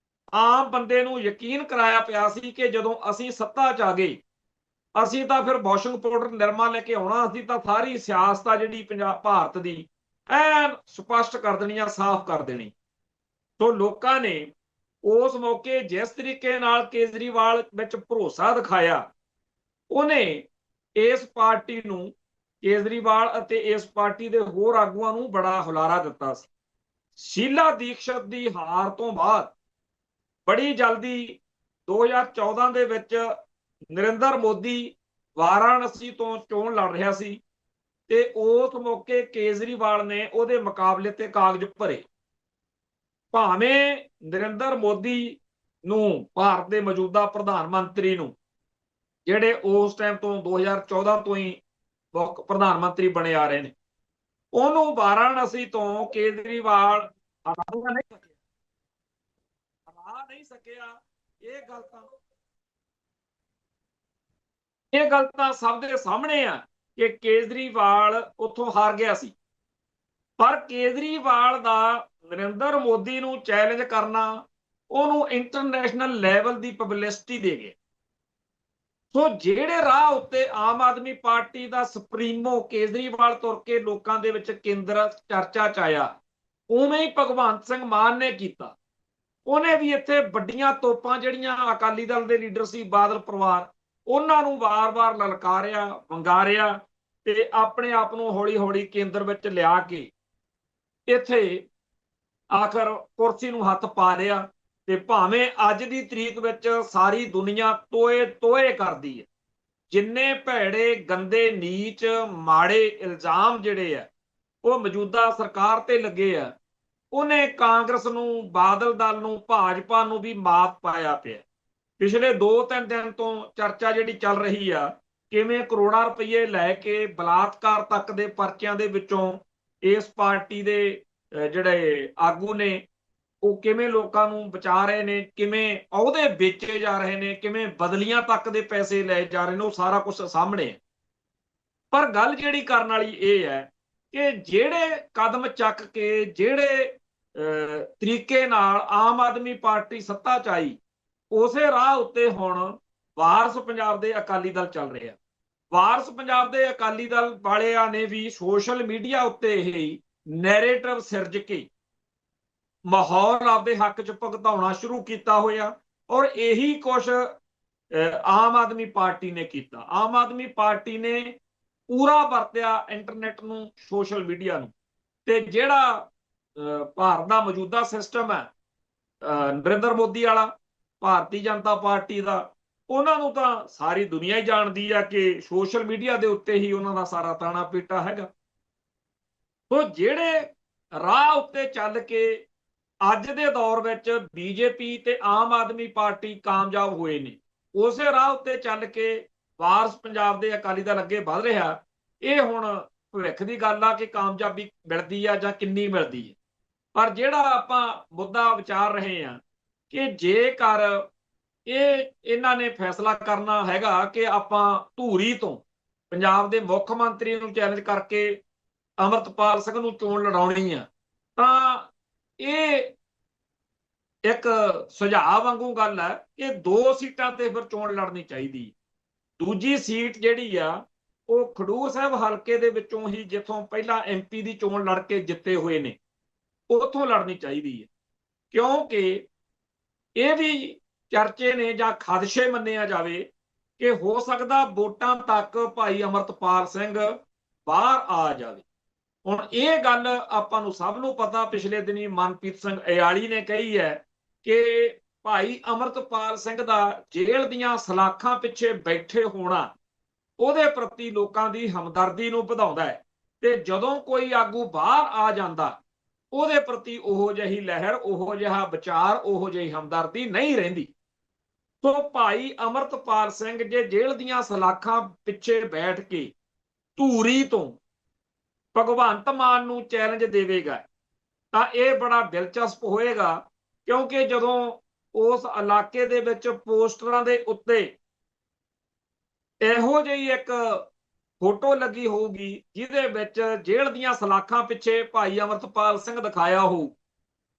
ਆਮ ਬੰਦੇ ਨੂੰ ਯਕੀਨ ਕਰਾਇਆ ਪਿਆ ਸੀ ਕਿ ਜਦੋਂ ਅਸੀਂ ਸੱਤਾ 'ਚ ਆ ਗਏ, ਅਸੀਂ ਤਾਂ ਫਿਰ ਵਾਸ਼ਿੰਗ ਪਾਊਡਰ ਨਿਰਮਾ ਲੈ ਕੇ ਆਉਣਾ, ਅਸੀਂ ਤਾਂ ਸਾਰੀ ਸਿਆਸਤ ਆ ਜਿਹੜੀ ਭਾਰਤ ਦੀ ਐਨ ਸਪਸ਼ਟ ਕਰ ਦੇਣੀ ਆ, ਸਾਫ਼ ਕਰ ਦੇਣੀ। ਸੋ ਲੋਕਾਂ ਨੇ ਉਸ ਮੌਕੇ ਜਿਸ ਤਰੀਕੇ ਨਾਲ ਕੇਜਰੀਵਾਲ ਵਿੱਚ ਭਰੋਸਾ ਦਿਖਾਇਆ, ਉਹਨੇ ਇਸ ਪਾਰਟੀ ਨੂੰ, ਕੇਜਰੀਵਾਲ ਅਤੇ ਇਸ ਪਾਰਟੀ ਦੇ ਹੋਰ ਆਗੂਆਂ ਨੂੰ ਬੜਾ ਹੁਲਾਰਾ ਦਿੱਤਾ ਸੀ। ਸ਼ੀਲਾ ਦੀਕਸ਼ਤ ਦੀ ਹਾਰ ਤੋਂ ਬਾਅਦ ਬੜੀ ਜਲਦੀ 2014 ਦੇ ਵਿੱਚ ਨਰਿੰਦਰ ਮੋਦੀ ਵਾਰਾਣਸੀ ਤੋਂ ਚੋਣ ਲੜ ਰਿਹਾ ਸੀ ਤੇ ਉਸ ਮੌਕੇ ਕੇਜਰੀਵਾਲ ਨੇ ਉਹਦੇ ਮੁਕਾਬਲੇ ਤੇ ਕਾਗਜ਼ ਭਰੇ। ਭਾਵੇਂ ਨਰਿੰਦਰ ਮੋਦੀ ਨੂੰ, ਭਾਰਤ ਦੇ ਮੌਜੂਦਾ ਪ੍ਰਧਾਨ ਮੰਤਰੀ ਨੂੰ, ਜਿਹੜੇ ਉਸ ਟਾਈਮ ਤੋਂ 2014 ਤੋਂ ਹੀ ਪ੍ਰਧਾਨ ਮੰਤਰੀ ਬਣੇ ਆ ਰਹੇ ਨੇ, ਉਹਨੂੰ ਵਾਰਾਣਸੀ ਤੋਂ ਕੇਜਰੀਵਾਲ ਹਰਾ ਨਹੀਂ ਸਕਿਆ। ਇਹ ਗੱਲ ਤਾਂ ਸਭ ਦੇ ਸਾਹਮਣੇ ਆ ਕਿ ਕੇਜਰੀਵਾਲ ਉੱਥੋਂ ਹਾਰ ਗਿਆ ਸੀ। ਪਰ ਕੇਜਰੀਵਾਲ ਦਾ ਨਰਿੰਦਰ ਮੋਦੀ ਨੂੰ ਚੈਲੰਜ ਕਰਨਾ ਉਹਨੂੰ ਇੰਟਰਨੈਸ਼ਨਲ ਲੈਵਲ ਦੀ ਪਬਲਿਸਿਟੀ ਦੇ ਗਿਆ। ਸੋ ਜਿਹੜੇ ਰਾਹ ਉੱਤੇ ਆਮ ਆਦਮੀ ਪਾਰਟੀ ਦਾ ਸੁਪਰੀਮੋ ਕੇਜਰੀਵਾਲ ਤੁਰ ਕੇ ਲੋਕਾਂ ਦੇ ਵਿੱਚ ਕੇਂਦਰ ਚਰਚਾ 'ਚ ਆਇਆ, ਉਵੇਂ ਹੀ ਭਗਵੰਤ ਸਿੰਘ ਮਾਨ ਨੇ ਕੀਤਾ। ਉਹਨੇ ਵੀ ਇੱਥੇ ਵੱਡੀਆਂ ਤੋਪਾਂ ਜਿਹੜੀਆਂ ਅਕਾਲੀ ਦਲ ਦੇ ਲੀਡਰ ਸੀ, ਬਾਦਲ ਪਰਿਵਾਰ, ਉਹਨਾਂ ਨੂੰ ਵਾਰ-ਵਾਰ ਲਲਕਾਰਿਆ, ਵੰਗਾਰਿਆ ਤੇ ਆਪਣੇ ਆਪ ਨੂੰ ਹੌਲੀ-ਹੌਲੀ ਕੇਂਦਰ ਵਿੱਚ ਲਿਆ ਕੇ ਇੱਥੇ ਆਖਰ ਕੁਰਸੀ ਨੂੰ ਹੱਥ ਪਾ ਲਿਆ। ਤੇ ਭਾਵੇਂ ਅੱਜ ਦੀ ਤਰੀਕ ਵਿੱਚ ਸਾਰੀ ਦੁਨੀਆ ਤੋਏ ਕਰਦੀ ਹੈ, ਜਿੰਨੇ ਭੈੜੇ, ਗੰਦੇ, ਨੀਚ, ਮਾੜੇ ਇਲਜ਼ਾਮ ਜਿਹੜੇ ਆ ਉਹ ਮੌਜੂਦਾ ਸਰਕਾਰ ਤੇ ਲੱਗੇ ਆ, ਉਹਨੇ ਕਾਂਗਰਸ ਨੂੰ, ਬਾਦਲ ਦਲ ਨੂੰ, ਭਾਜਪਾ ਨੂੰ ਵੀ ਮਾਤ ਪਾਇਆ ਪਿਆ। ਪਿਛਲੇ 2-3 ਦਿਨ ਤੋਂ ਚਰਚਾ ਜਿਹੜੀ ਚੱਲ ਰਹੀ ਆ, ਕਿਵੇਂ ਕਰੋੜਾਂ ਰੁਪਏ ਲੈ ਕੇ ਬਲਾਤਕਾਰ ਤੱਕ ਦੇ ਪਰਚਿਆਂ ਦੇ ਵਿੱਚੋਂ ਇਸ ਪਾਰਟੀ ਦੇ ਜਿਹੜੇ ਆਗੂ ਨੇ ਉਹ ਕਿਵੇਂ ਲੋਕਾਂ ਨੂੰ ਬਚਾ ਰਹੇ ਨੇ, ਕਿਵੇਂ ਅਹੁਦੇ ਵੇਚੇ ਜਾ ਰਹੇ ਨੇ, ਕਿਵੇਂ ਬਦਲੀਆਂ ਤੱਕ ਦੇ ਪੈਸੇ ਲਏ ਜਾ ਰਹੇ ਨੇ, ਉਹ ਸਾਰਾ ਕੁਝ ਸਾਹਮਣੇ ਹੈ। ਪਰ ਗੱਲ ਜਿਹੜੀ ਕਰਨ ਵਾਲੀ ਇਹ ਹੈ ਕਿ ਜਿਹੜੇ ਕਦਮ ਚੱਕ ਕੇ, ਜਿਹੜੇ ਤਰੀਕੇ ਨਾਲ ਆਮ ਆਦਮੀ ਪਾਰਟੀ ਸੱਤਾ 'ਚ ਆਈ, ਉਸੇ ਰਾਹ ਉੱਤੇ ਹੁਣ ਵਾਰਸ ਪੰਜਾਬ ਦੇ ਅਕਾਲੀ ਦਲ ਚੱਲ ਰਿਹਾ। ਵਾਰਸ ਪੰਜਾਬ ਦੇ ਅਕਾਲੀ ਦਲ ਵਾਲਿਆਂ ਨੇ ਵੀ ਸੋਸ਼ਲ ਮੀਡੀਆ ਉੱਤੇ ਇਹ ਨੈਰੇਟਿਵ ਸਿਰਜ ਕੇ ਮਾਹੌਲ ਆਪਦੇ ਹੱਕ 'ਚ ਭੁਗਤਾਉਣਾ ਸ਼ੁਰੂ ਕੀਤਾ ਹੋਇਆ। ਔਰ ਇਹੀ ਕੁਛ ਆਮ ਆਦਮੀ ਪਾਰਟੀ ਨੇ ਕੀਤਾ। ਆਮ ਆਦਮੀ ਪਾਰਟੀ ਨੇ ਪੂਰਾ ਵਰਤਿਆ ਇੰਟਰਨੈਟ ਨੂੰ, ਸੋਸ਼ਲ ਮੀਡੀਆ ਨੂੰ। ਤੇ ਜਿਹੜਾ ਭਾਰਤ ਦਾ ਮੌਜੂਦਾ ਸਿਸਟਮ ਹੈ ਨਰਿੰਦਰ ਮੋਦੀ ਵਾਲਾ, ਭਾਰਤੀ ਜਨਤਾ ਪਾਰਟੀ ਦਾ, ਉਹਨਾਂ ਨੂੰ ਤਾਂ ਸਾਰੀ ਦੁਨੀਆ ਹੀ ਜਾਣਦੀ ਆ ਕਿ ਸੋਸ਼ਲ ਮੀਡੀਆ ਦੇ ਉੱਤੇ ਹੀ ਉਹਨਾਂ ਦਾ ਸਾਰਾ ਤਾਣਾ ਪੀਟਾ ਹੈਗਾ। ਸੋ ਜਿਹੜੇ ਰਾਹ ਉੱਤੇ ਚੱਲ ਕੇ ਅੱਜ ਦੇ ਦੌਰ ਵਿੱਚ ਬੀਜੇਪੀ ਤੇ ਆਮ ਆਦਮੀ ਪਾਰਟੀ ਕਾਮਯਾਬ ਹੋਏ ਨੇ, ਉਸੇ ਰਾਹ ਉੱਤੇ ਚੱਲ ਕੇ ਵਾਰਸ ਪੰਜਾਬ ਦੇ ਅਕਾਲੀ ਦਲ ਅੱਗੇ ਵਧ ਰਿਹਾ। ਇਹ ਹੁਣ ਭਵਿੱਖ ਦੀ ਗੱਲ ਆ ਕਿ ਕਾਮਯਾਬੀ ਮਿਲਦੀ ਆ ਜਾਂ ਕਿੰਨੀ ਮਿਲਦੀ ਹੈ। ਪਰ ਜਿਹੜਾ ਆਪਾਂ ਮੁੱਦਾ ਵਿਚਾਰ ਰਹੇ ਹਾਂ ਕਿ ਜੇਕਰ ਇਹਨਾਂ ਨੇ ਫੈਸਲਾ ਕਰਨਾ ਹੈਗਾ ਕਿ ਆਪਾਂ ਧੂਰੀ ਤੋਂ ਪੰਜਾਬ ਦੇ ਮੁੱਖ ਮੰਤਰੀ ਨੂੰ ਚੈਲੰਜ ਕਰਕੇ ਅਮਰਤਪਾਲ ਸਿੰਘ ਨੂੰ ਚੋਣ ਲੜਾਉਣੀ ਆ, ਤਾਂ ਇਹ ਇੱਕ ਸੁਝਾਅ ਵਾਂਗੂ ਗੱਲ ਹੈ ਕਿ 2 ਸੀਟਾਂ ਤੇ ਫਿਰ ਚੋਣ ਲੜਨੀ ਚਾਹੀਦੀ। ਦੂਜੀ ਸੀਟ ਜਿਹੜੀ ਆ ਉਹ ਖਡੂਰ ਸਾਹਿਬ ਹਲਕੇ ਦੇ ਵਿੱਚੋਂ ਹੀ, ਜਿੱਥੋਂ ਪਹਿਲਾਂ MP ਦੀ ਚੋਣ ਲੜ ਕੇ ਜਿੱਤੇ ਹੋਏ ਨੇ, ਉੱਥੋਂ ਲੜਨੀ ਚਾਹੀਦੀ ਹੈ। ਕਿਉਂਕਿ ਇਹ ਵੀ ਚਰਚੇ ਨੇ ਜਾਂ ਖਦਸ਼ੇ ਮੰਨਿਆ ਜਾਵੇ ਕਿ ਹੋ ਸਕਦਾ ਵੋਟਾਂ ਤੱਕ ਭਾਈ ਅਮਰਤਪਾਲ ਸਿੰਘ ਬਾਹਰ ਆ ਜਾਵੇ। ਹੁਣ ਇਹ ਗੱਲ ਆਪਾਂ ਨੂੰ ਸਭ ਨੂੰ ਪਤਾ, ਪਿਛਲੇ ਦਿਨੀ ਮਨਪ੍ਰੀਤ ਸਿੰਘ ਇਆਲੀ ਨੇ ਕਹੀ ਹੈ ਕਿ ਭਾਈ ਅਮਰਤਪਾਲ ਸਿੰਘ ਦਾ ਜੇਲ੍ਹ ਦੀਆਂ ਸਲਾਖਾਂ ਪਿੱਛੇ ਬੈਠੇ ਹੋਣਾ ਉਹਦੇ ਪ੍ਰਤੀ ਲੋਕਾਂ ਦੀ ਹਮਦਰਦੀ ਨੂੰ ਵਧਾਉਂਦਾ ਹੈ। ਤੇ ਜਦੋਂ ਕੋਈ ਆਗੂ ਬਾਹਰ ਆ ਜਾਂਦਾ, ਉਹਦੇ ਪ੍ਰਤੀ ਉਹੋ ਜਿਹੀ ਲਹਿਰ, ਉਹੋ ਜਿਹਾ ਵਿਚਾਰ, ਉਹੋ ਜਿਹੀ ਹਮਦਰਦੀ ਨਹੀਂ ਰਹਿੰਦੀ। ਸੋ ਭਾਈ ਅਮਰਤਪਾਲ ਸਿੰਘ ਜੇ ਜੇਲ੍ਹ ਦੀਆਂ ਸਲਾਖਾਂ ਪਿੱਛੇ ਬੈਠ ਕੇ ਧੂਰੀ ਤੋਂ ਭਗਵੰਤ ਮਾਨ ਨੂੰ ਚੈਲੰਜ ਦੇਵੇਗਾ ਤਾਂ ਇਹ ਬੜਾ ਦਿਲਚਸਪ ਹੋਏਗਾ। ਕਿਉਂਕਿ ਜਦੋਂ ਉਸ ਇਲਾਕੇ ਦੇ ਵਿੱਚ ਪੋਸਟਰਾਂ ਦੇ ਉੱਤੇ ਇਹੋ ਜਿਹੀ ਇੱਕ ਫੋਟੋ ਲੱਗੀ ਹੋਊਗੀ ਜਿਹਦੇ ਵਿੱਚ ਜੇਲ੍ਹ ਦੀਆਂ ਸਲਾਖਾਂ ਪਿੱਛੇ ਭਾਈ ਅਮਰਤਪਾਲ ਸਿੰਘ ਦਿਖਾਇਆ ਹੋਊ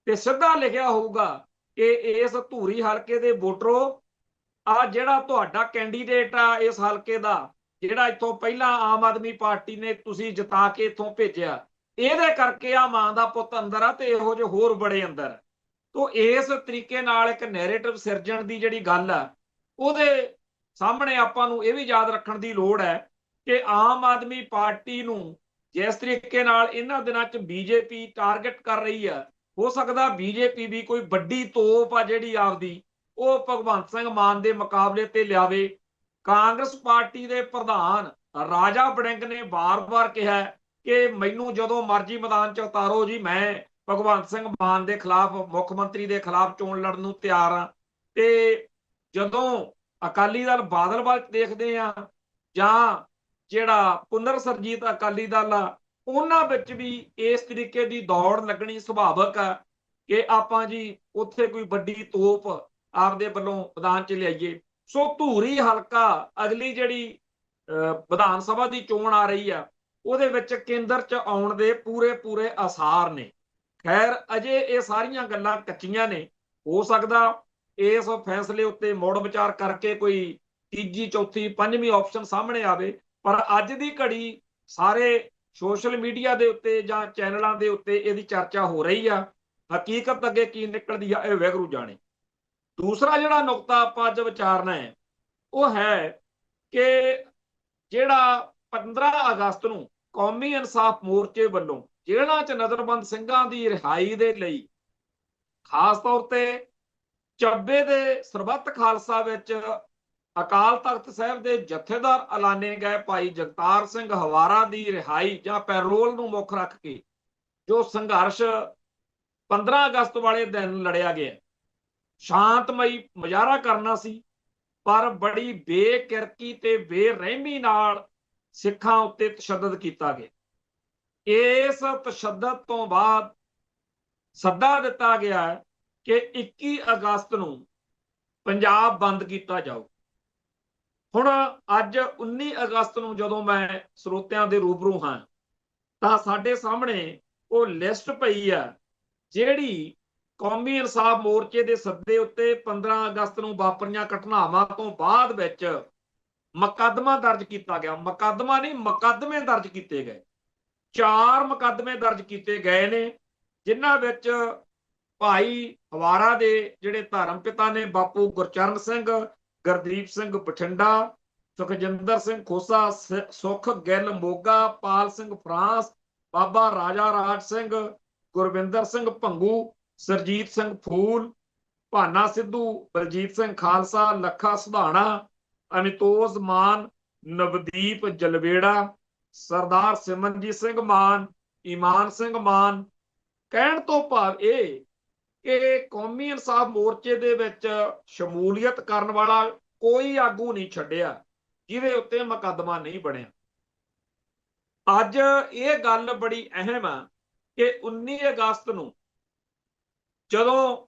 ਤੇ ਸਿੱਧਾ ਲਿਖਿਆ ਹੋਊਗਾ ਕਿ ਇਸ ਧੂਰੀ ਹਲਕੇ ਦੇ ਵੋਟਰੋ, ਆ ਜਿਹੜਾ ਤੁਹਾਡਾ ਕੈਂਡੀਡੇਟ ਆ ਇਸ ਹਲਕੇ ਦਾ, ਜਿਹੜਾ ਇੱਥੋਂ ਪਹਿਲਾਂ ਆਮ ਆਦਮੀ ਪਾਰਟੀ ਨੇ ਤੁਸੀਂ ਜਿਤਾ ਕੇ ਇੱਥੋਂ ਭੇਜਿਆ, ਇਹਦੇ ਕਰਕੇ ਆ ਮਾਂ ਦਾ ਪੁੱਤ ਅੰਦਰ ਆ ਤੇ ਇਹੋ ਜਿਹੇ ਹੋਰ ਬੜੇ ਅੰਦਰ। ਤੋ ਇਸ ਤਰੀਕੇ ਨਾਲ ਇੱਕ ਨੈਰੇਟਿਵ ਸਿਰਜਣ ਦੀ ਜਿਹੜੀ ਗੱਲ ਆ, ਉਹਦੇ ਸਾਹਮਣੇ ਆਪਾਂ ਨੂੰ ਇਹ ਵੀ ਯਾਦ ਰੱਖਣ ਦੀ ਲੋੜ ਹੈ ਕਿ ਆਮ ਆਦਮੀ ਪਾਰਟੀ ਨੂੰ ਜਿਸ ਤਰੀਕੇ ਨਾਲ ਇਹਨਾਂ ਦਿਨਾਂ 'ਚ ਬੀਜੇਪੀ ਟਾਰਗੇਟ ਕਰ ਰਹੀ ਆ, ਹੋ ਸਕਦਾ ਬੀਜੇਪੀ ਵੀ ਕੋਈ ਵੱਡੀ ਤੋਪ ਆ ਜਿਹੜੀ ਆਪਦੀ ਉਹ ਭਗਵੰਤ ਸਿੰਘ ਮਾਨ ਦੇ ਮੁਕਾਬਲੇ ਤੇ ਲਿਆਵੇ। ਕਾਂਗਰਸ ਪਾਰਟੀ ਦੇ ਪ੍ਰਧਾਨ ਰਾਜਾ ਵੜਿੰਗ ਨੇ ਵਾਰ-ਵਾਰ ਕਿਹਾ ਕਿ ਮੈਨੂੰ ਜਦੋਂ ਮਰਜ਼ੀ ਮੈਦਾਨ 'ਚ ਉਤਾਰੋ ਜੀ, ਮੈਂ ਭਗਵੰਤ ਸਿੰਘ ਮਾਨ ਦੇ ਖਿਲਾਫ, ਮੁੱਖ ਮੰਤਰੀ ਦੇ ਖਿਲਾਫ ਚੋਣ ਲੜਨ ਨੂੰ ਤਿਆਰ ਆ। ਤੇ ਜਦੋਂ ਅਕਾਲੀ ਦਲ ਬਾਦਲ ਵੱਲ ਦੇਖਦੇ ਆ ਜਾਂ ਜਿਹੜਾ ਪੁਨਰ ਸਰਜੀਤ ਅਕਾਲੀ ਦਲ ਆ, ਉਹਨਾਂ ਵਿੱਚ ਵੀ ਇਸ ਤਰੀਕੇ ਦੀ ਦੌੜ ਲੱਗਣੀ ਸੁਭਾਵਿਕ ਆ ਕਿ ਆਪਾਂ ਜੀ ਉੱਥੇ ਕੋਈ ਵੱਡੀ ਤੋਪ ਆਪਦੇ ਵੱਲੋਂ ਮੈਦਾਨ 'ਚ ਲਿਆਈਏ। ਸੋ ਧੂਰੀ ਹਲਕਾ ਅਗਲੀ ਜਿਹੜੀ ਵਿਧਾਨ ਸਭਾ ਦੀ ਚੋਣ ਆ ਰਹੀ ਆ, ਉਹਦੇ ਵਿੱਚ ਕੇਂਦਰ 'ਚ ਆਉਣ ਦੇ ਪੂਰੇ ਆਸਾਰ ਨੇ। ਖੈਰ ਅਜੇ ਇਹ ਸਾਰੀਆਂ ਗੱਲਾਂ ਕੱਚੀਆਂ ਨੇ। ਹੋ ਸਕਦਾ ਇਸ ਫੈਸਲੇ ਉੱਤੇ ਮੁੜ ਵਿਚਾਰ ਕਰਕੇ ਕੋਈ ਤੀਜੀ, ਚੌਥੀ, ਪੰਜਵੀਂ ਆਪਸ਼ਨ ਸਾਹਮਣੇ ਆਵੇ। ਪਰ ਅੱਜ ਦੀ ਘੜੀ ਸਾਰੇ ਸੋਸ਼ਲ ਮੀਡੀਆ ਦੇ ਉੱਤੇ ਜਾਂ ਚੈਨਲਾਂ ਦੇ ਉੱਤੇ ਇਹਦੀ ਚਰਚਾ ਹੋ ਰਹੀ ਆ। ਹਕੀਕਤ ਅੱਗੇ ਕੀ ਨਿਕਲਦੀ ਆ ਇਹ ਵਾਹਿਗੁਰੂ ਜਾਣੇ। ਦੂਸਰਾ ਜਿਹੜਾ ਨੁਕਤਾ ਆਪਾਂ ਅੱਜ ਵਿਚਾਰਨਾ ਹੈ ਉਹ ਹੈ ਕਿ ਜਿਹੜਾ 15 ਅਗਸਤ ਨੂੰ ਕੌਮੀ ਇਨਸਾਫ ਮੋਰਚੇ ਵੱਲੋਂ ਜੇਲ੍ਹਾਂ 'ਚ ਨਜ਼ਰਬੰਦ ਸਿੰਘਾਂ ਦੀ ਰਿਹਾਈ ਦੇ ਲਈ ਖਾਸ ਤੌਰ ਤੇ ਚੱਬੇ ਦੇ ਸਰਬੱਤ ਖਾਲਸਾ ਵਿੱਚ ਅਕਾਲ ਤਖਤ ਸਾਹਿਬ ਦੇ ਜਥੇਦਾਰ ਐਲਾਨੇ ਗਏ ਭਾਈ ਜਗਤਾਰ ਸਿੰਘ ਹਵਾਰਾ ਦੀ ਰਿਹਾਈ ਜਾਂ ਪੈਰੋਲ ਨੂੰ ਮੁੱਖ ਰੱਖ ਕੇ ਜੋ ਸੰਘਰਸ਼ 15 ਅਗਸਤ ਵਾਲੇ ਦਿਨ ਲੜਿਆ ਗਿਆ, ਸ਼ਾਂਤਮਈ ਮੁਜ਼ਾਹਰਾ ਕਰਨਾ ਸੀ, ਪਰ ਬੜੀ ਬੇਕਿਰਕੀ ਤੇ ਬੇਰਹਿਮੀ ਨਾਲ ਸਿੱਖਾਂ ਉੱਤੇ ਤਸ਼ੱਦਦ ਕੀਤਾ ਗਿਆ। ਇਸ ਤਸ਼ੱਦਦ ਤੋਂ ਬਾਅਦ ਸੱਦਾ ਦਿੱਤਾ ਗਿਆ ਕਿ 21 ਅਗਸਤ ਨੂੰ ਪੰਜਾਬ ਬੰਦ ਕੀਤਾ ਜਾਊ। ਹੁਣ ਅੱਜ 19 ਅਗਸਤ ਨੂੰ ਜਦੋਂ ਮੈਂ ਸਰੋਤਿਆਂ ਦੇ ਰੂਬਰੂ ਹਾਂ ਤਾਂ ਸਾਡੇ ਸਾਹਮਣੇ ਉਹ ਲਿਸਟ ਪਈ ਆ ਜਿਹੜੀ ਕੌਮੀ ਇਨਸਾਫ ਮੋਰਚੇ ਦੇ ਸੱਦੇ ਉੱਤੇ 15 ਅਗਸਤ ਨੂੰ ਵਾਪਰੀਆਂ ਘਟਨਾਵਾਂ ਤੋਂ ਬਾਅਦ ਵਿੱਚ ਮੁਕੱਦਮਾ ਦਰਜ ਕੀਤਾ ਗਿਆ। ਮੁਕੱਦਮਾ ਨਹੀਂ, ਮੁਕੱਦਮੇ ਦਰਜ ਕੀਤੇ ਗਏ। 4 ਮੁਕੱਦਮੇ ਦਰਜ ਕੀਤੇ ਗਏ ਨੇ, ਜਿਨ੍ਹਾਂ ਵਿੱਚ ਭਾਈ ਹਵਾਰਾ ਦੇ ਜਿਹੜੇ ਧਰਮ ਪਿਤਾ ਨੇ ਬਾਪੂ ਗੁਰਚਰਨ ਸਿੰਘ, ਗੁਰਦੀਪ ਸਿੰਘ ਬਠਿੰਡਾ, ਸੁਖਜਿੰਦਰ ਸਿੰਘ ਖੋਸਾ, ਸੁਖ ਗਿੱਲ ਮੋਗਾ, ਪਾਲ ਸਿੰਘ ਫਰਾਂਸ, ਬਾਬਾ ਰਾਜਾ ਰਾਜ ਸਿੰਘ, ਗੁਰਵਿੰਦਰ ਸਿੰਘ ਭੰਗੂ, ਸਰਜੀਤ ਸਿੰਘ ਫੂਲ, ਭਾਨਾ ਸਿੱਧੂ, ਬਲਜੀਤ ਸਿੰਘ ਖਾਲਸਾ, ਲੱਖਾ ਸੁਧਾਣਾ, ਅਮਿਤੋਜ ਮਾਨ, ਨਵਦੀਪ ਜਲਵੇੜਾ, ਸਰਦਾਰ ਸਿਮਰਨਜੀਤ ਸਿੰਘ ਮਾਨ, ਈਮਾਨ ਸਿੰਘ ਮਾਨ। ਕਹਿਣ ਤੋਂ ਭਾਵ ਇਹ ਕਿ ਕੌਮੀ ਇਨਸਾਫ ਮੋਰਚੇ ਦੇ ਵਿੱਚ ਸ਼ਮੂਲੀਅਤ ਕਰਨ ਵਾਲਾ ਕੋਈ ਆਗੂ ਨਹੀਂ ਛੱਡਿਆ ਜਿਹਦੇ ਉੱਤੇ ਮੁਕੱਦਮਾ ਨਹੀਂ ਬਣਿਆ। ਅੱਜ ਇਹ ਗੱਲ ਬੜੀ ਅਹਿਮ ਆ ਕਿ 19 ਅਗਸਤ ਨੂੰ, ਜਦੋਂ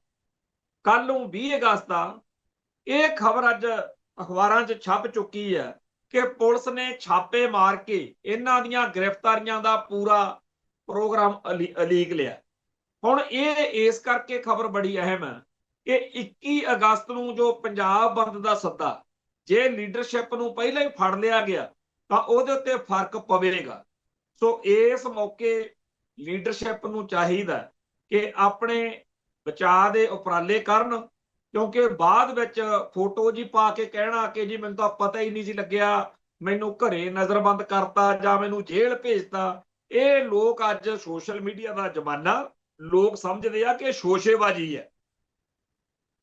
ਕੱਲ ਨੂੰ 20 ਅਗਸਤ ਆ, ਇਹ ਖਬਰ ਅੱਜ ਅਖਬਾਰਾਂ 'ਚ ਛਪ ਚੁੱਕੀ ਹੈ ਕਿ ਪੁਲਿਸ ਨੇ ਛਾਪੇ ਮਾਰ ਕੇ ਇਹਨਾਂ ਦੀਆਂ ਗ੍ਰਿਫਤਾਰੀਆਂ ਦਾ ਪੂਰਾ ਪ੍ਰੋਗਰਾਮ ਉਲੀਕ ਲਿਆ। ਹੁਣ ਇਹ ਇਸ ਕਰਕੇ ਖਬਰ ਬੜੀ ਅਹਿਮ ਹੈ ਕਿ 21 ਅਗਸਤ ਨੂੰ ਜੋ ਪੰਜਾਬ ਬੰਦ ਦਾ ਸੱਦਾ, ਜੇ ਲੀਡਰਸ਼ਿਪ ਨੂੰ ਪਹਿਲਾਂ ਹੀ ਫੜ ਲਿਆ ਗਿਆ ਤਾਂ ਉਹਦੇ ਉੱਤੇ ਫਰਕ ਪਵੇਗਾ। ਸੋ ਇਸ ਮੌਕੇ ਲੀਡਰਸ਼ਿਪ ਨੂੰ ਚਾਹੀਦਾ ਕਿ ਆਪਣੇ ਬਚਾਅ ਦੇ ਉਪਰਾਲੇ ਕਰਨ, ਕਿਉਂਕਿ ਬਾਅਦ ਵਿੱਚ ਫੋਟੋ ਜੀ ਪਾ ਕੇ ਕਹਿਣਾ ਕਿ ਜੀ ਮੈਨੂੰ ਤਾਂ ਪਤਾ ਹੀ ਨਹੀਂ ਸੀ ਲੱਗਿਆ, ਮੈਨੂੰ ਘਰੇ ਨਜ਼ਰਬੰਦ ਕਰਤਾ ਜਾਂ ਮੈਨੂੰ ਜੇਲ੍ਹ ਭੇਜਤਾ। ਇਹ ਲੋਕ ਅੱਜ ਸੋਸ਼ਲ ਮੀਡੀਆ ਦਾ ਜ਼ਮਾਨਾ, ਲੋਕ ਸਮਝਦੇ ਆ ਕਿ ਸ਼ੋਸ਼ੇਬਾਜ਼ੀ ਹੈ।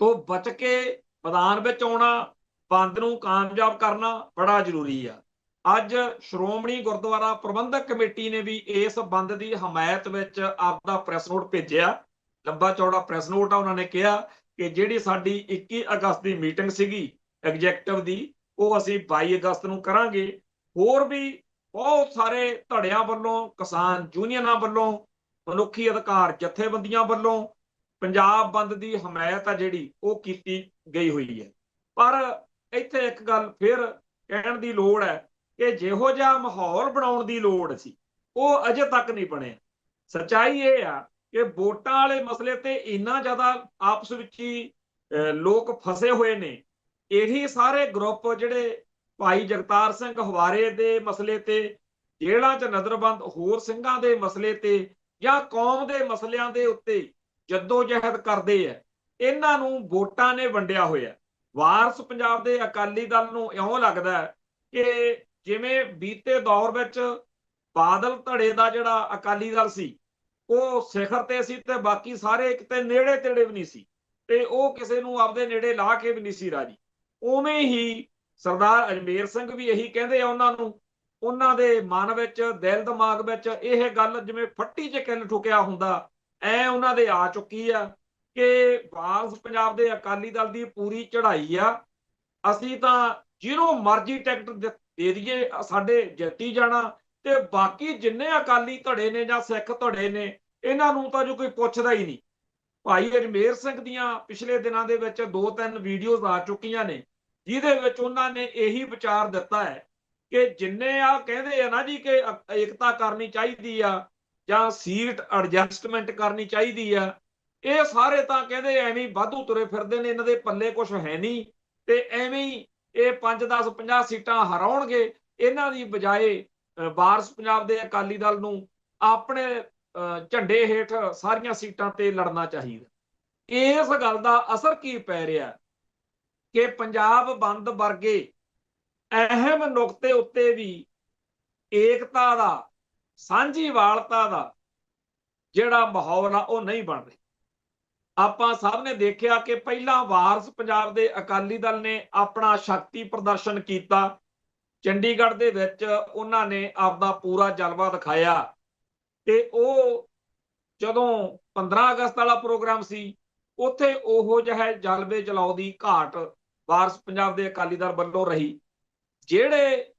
ਤੋਂ ਬਚ ਕੇ ਮੈਦਾਨ ਵਿੱਚ ਆਉਣਾ, ਬੰਦ ਨੂੰ ਕਾਮਯਾਬ ਕਰਨਾ ਬੜਾ ਜ਼ਰੂਰੀ ਆ। ਅੱਜ ਸ਼੍ਰੋਮਣੀ ਗੁਰਦੁਆਰਾ ਪ੍ਰਬੰਧਕ ਕਮੇਟੀ ਨੇ ਵੀ ਇਸ ਬੰਦ ਦੀ ਹਮਾਇਤ ਵਿੱਚ ਆਪਦਾ ਪ੍ਰੈਸ ਨੋਟ ਭੇਜਿਆ। ਲੰਬਾ ਚੌੜਾ ਪ੍ਰੈਸ ਨੋਟ ਆ। ਉਹਨਾਂ ਨੇ ਕਿਹਾ ਕਿ ਜਿਹੜੀ ਸਾਡੀ 21 ਅਗਸਤ ਦੀ ਮੀਟਿੰਗ ਸੀਗੀ ਐਗਜੈਕਟਿਵ ਦੀ, ਉਹ ਅਸੀਂ 22 ਅਗਸਤ ਨੂੰ ਕਰਾਂਗੇ। ਹੋਰ ਵੀ ਬਹੁਤ ਸਾਰੇ ਧੜਿਆਂ ਵੱਲੋਂ, ਕਿਸਾਨ ਯੂਨੀਅਨਾਂ ਵੱਲੋਂ, ਮਨੁੱਖੀ ਅਧਿਕਾਰ ਜਥੇਬੰਦੀਆਂ ਵੱਲੋਂ ਪੰਜਾਬ ਬੰਦ ਦੀ ਹਮਾਇਤ ਆ ਜਿਹੜੀ ਉਹ ਕੀਤੀ ਗਈ ਹੋਈ ਹੈ। ਪਰ ਇੱਥੇ ਇੱਕ ਗੱਲ ਫਿਰ ਕਹਿਣ ਦੀ ਲੋੜ ਹੈ ਕਿ ਜਿਹੋ ਜਿਹਾ ਮਾਹੌਲ ਬਣਾਉਣ ਦੀ ਲੋੜ ਸੀ, ਉਹ ਅਜੇ ਤੱਕ ਨਹੀਂ ਬਣਿਆ। ਸੱਚਾਈ ਇਹ ਆ ਕਿ ਵੋਟਾਂ ਵਾਲੇ ਮਸਲੇ ਤੇ ਇੰਨਾ ਜ਼ਿਆਦਾ ਆਪਸ ਵਿੱਚ ਹੀ ਲੋਕ ਫਸੇ ਹੋਏ ਨੇ। ਇਹੀ ਸਾਰੇ ਗਰੁੱਪ ਜਿਹੜੇ ਭਾਈ ਜਗਤਾਰ ਸਿੰਘ ਹਵਾਰੇ ਦੇ ਮਸਲੇ ਤੇ, ਜੇਲ੍ਹਾਂ 'ਚ ਨਜ਼ਰਬੰਦ ਹੋਰ ਸਿੰਘਾਂ ਦੇ ਮਸਲੇ ਤੇ, ਜਾਂ ਕੌਮ ਦੇ ਮਸਲਿਆਂ ਦੇ ਉੱਤੇ ਜੱਦੋ-ਜਹਿਦ ਕਰਦੇ ਆ, ਇਹਨਾਂ ਨੂੰ ਵੋਟਾਂ ਨੇ ਵੰਡਿਆ ਹੋਇਆ। ਵਾਰਸ ਪੰਜਾਬ ਦੇ ਅਕਾਲੀ ਦਲ ਨੂੰ ਇਉਂ ਲੱਗਦਾ ਕਿ ਜਿਵੇਂ ਬੀਤੇ ਦੌਰ ਵਿੱਚ ਬਾਦਲ ਧੜੇ ਦਾ ਜਿਹੜਾ ਅਕਾਲੀ ਦਲ ਸੀ ਉਹ ਸਿਖਰ ਤੇ ਸੀ ਤੇ ਬਾਕੀ ਸਾਰੇ ਕਿਤੇ ਨੇੜੇ ਤੇੜੇ ਵੀ ਨਹੀਂ ਸੀ, ਤੇ ਉਹ ਕਿਸੇ ਨੂੰ ਆਪਦੇ ਨੇੜੇ ਲਾ ਕੇ ਵੀ ਨਹੀਂ ਸੀ ਰਾਜੀ। ਉਵੇਂ ਹੀ ਸਰਦਾਰ ਅਜਮੇਰ ਸਿੰਘ ਵੀ ਇਹੀ ਕਹਿੰਦੇ ਆ ਉਹਨਾਂ ਨੂੰ, ਉਹਨਾਂ ਦੇ ਮਨ ਵਿੱਚ, ਦਿਲ ਦਿਮਾਗ ਵਿੱਚ ਇਹ ਗੱਲ ਜਿਵੇਂ ਫੱਟੀ 'ਚ ਕਿੱਲ ਠੁਕਿਆ ਹੁੰਦਾ, ਐ ਉਹਨਾਂ ਦੇ ਆ ਚੁੱਕੀ ਆ ਕਿ ਵਾਰਸ ਪੰਜਾਬ ਦੇ ਅਕਾਲੀ ਦਲ ਦੀ ਪੂਰੀ ਚੜ੍ਹਾਈ ਆ। ਅਸੀਂ ਤਾਂ ਜਿਹਨੂੰ ਮਰਜ਼ੀ ਟਿਕਟ ਦੇ ਦਈਏ, ਸਾਡੇ ਜਿੱਤੀ ਜਾਣਾ, ਤੇ ਬਾਕੀ ਜਿੰਨੇ ਅਕਾਲੀ ਧੜੇ ਨੇ ਜਾਂ ਸਿੱਖ ਧੜੇ ਨੇ, ਇਹਨਾਂ ਨੂੰ ਤਾਂ ਜੋ ਕੋਈ ਪੁੱਛਦਾ ਹੀ ਨਹੀਂ। ਭਾਈ ਅਜਮੇਰ ਸਿੰਘ ਦੀਆਂ ਪਿਛਲੇ ਦਿਨਾਂ ਦੇ ਵਿੱਚ 2-3 ਵੀਡੀਓਜ਼ ਆ ਚੁੱਕੀਆਂ ਨੇ, ਜਿਹਦੇ ਵਿੱਚ ਉਹਨਾਂ ਨੇ ਇਹੀ ਵਿਚਾਰ ਦਿੱਤਾ ਹੈ ਕਿ ਜਿੰਨੇ ਆ ਕਹਿੰਦੇ ਆ ਨਾ ਜੀ ਕਿ ਏਕਤਾ ਕਰਨੀ ਚਾਹੀਦੀ ਆ ਜਾਂ ਸੀਟ ਐਡਜਸਟਮੈਂਟ ਕਰਨੀ ਚਾਹੀਦੀ ਆ, ਇਹ ਸਾਰੇ ਤਾਂ ਕਹਿੰਦੇ ਐਵੇਂ ਵਾਧੂ ਤੁਰੇ ਫਿਰਦੇ ਨੇ, ਇਹਨਾਂ ਦੇ ਪੱਲੇ ਕੁਝ ਹੈ ਨਹੀਂ, ਤੇ ਐਵੇਂ ਹੀ ਇਹ 5-10-50 ਸੀਟਾਂ ਹਰਾਉਣਗੇ। ਇਹਨਾਂ ਦੀ ਬਜਾਏ ਵਾਰਸ ਪੰਜਾਬ ਦੇ ਅਕਾਲੀ ਦਲ ਨੂੰ ਆਪਣੇ ਝੰਡੇ ਹੇਠ ਸਾਰੀਆਂ ਸੀਟਾਂ ਤੇ ਲੜਨਾ ਚਾਹੀਦਾ। ਇਸ ਗੱਲ ਦਾ ਅਸਰ ਕੀ ਪੈ ਰਿਹਾ ਕਿ ਪੰਜਾਬ ਬੰਦ ਵਰਗੇ ਅਹਿਮ ਨੁਕਤੇ ਉੱਤੇ ਵੀ ਏਕਤਾ ਦਾ, ਸਾਂਝੀਵਾਲਤਾ ਦਾ ਜਿਹੜਾ ਮਾਹੌਲ ਆ ਉਹ ਨਹੀਂ ਬਣ ਰਿਹਾ। ਆਪਾਂ ਸਭ ਨੇ ਦੇਖਿਆ ਕਿ ਪਹਿਲਾਂ ਵਾਰਸ ਪੰਜਾਬ ਦੇ ਅਕਾਲੀ ਦਲ ਨੇ ਆਪਣਾ ਸ਼ਕਤੀ ਪ੍ਰਦਰਸ਼ਨ ਕੀਤਾ, ਚੰਡੀਗੜ੍ਹ ਦੇ ਵਿੱਚ ਉਹਨਾਂ ਨੇ ਆਪਦਾ ਪੂਰਾ ਜਲਵਾ ਦਿਖਾਇਆ, ਤੇ ਉਹ ਜਦੋਂ 15 ਅਗਸਤ ਵਾਲਾ ਪ੍ਰੋਗਰਾਮ ਸੀ ਉੱਥੇ ਉਹੋ ਜਿਹਾ ਜਲਵੇ ਜਲਾਉ ਦੀ ਘਾਟ ਵਾਰਸ ਪੰਜਾਬ ਦੇ ਅਕਾਲੀ ਦਲ ਵੱਲੋਂ ਰਹੀ। ਜਿਹੜੇ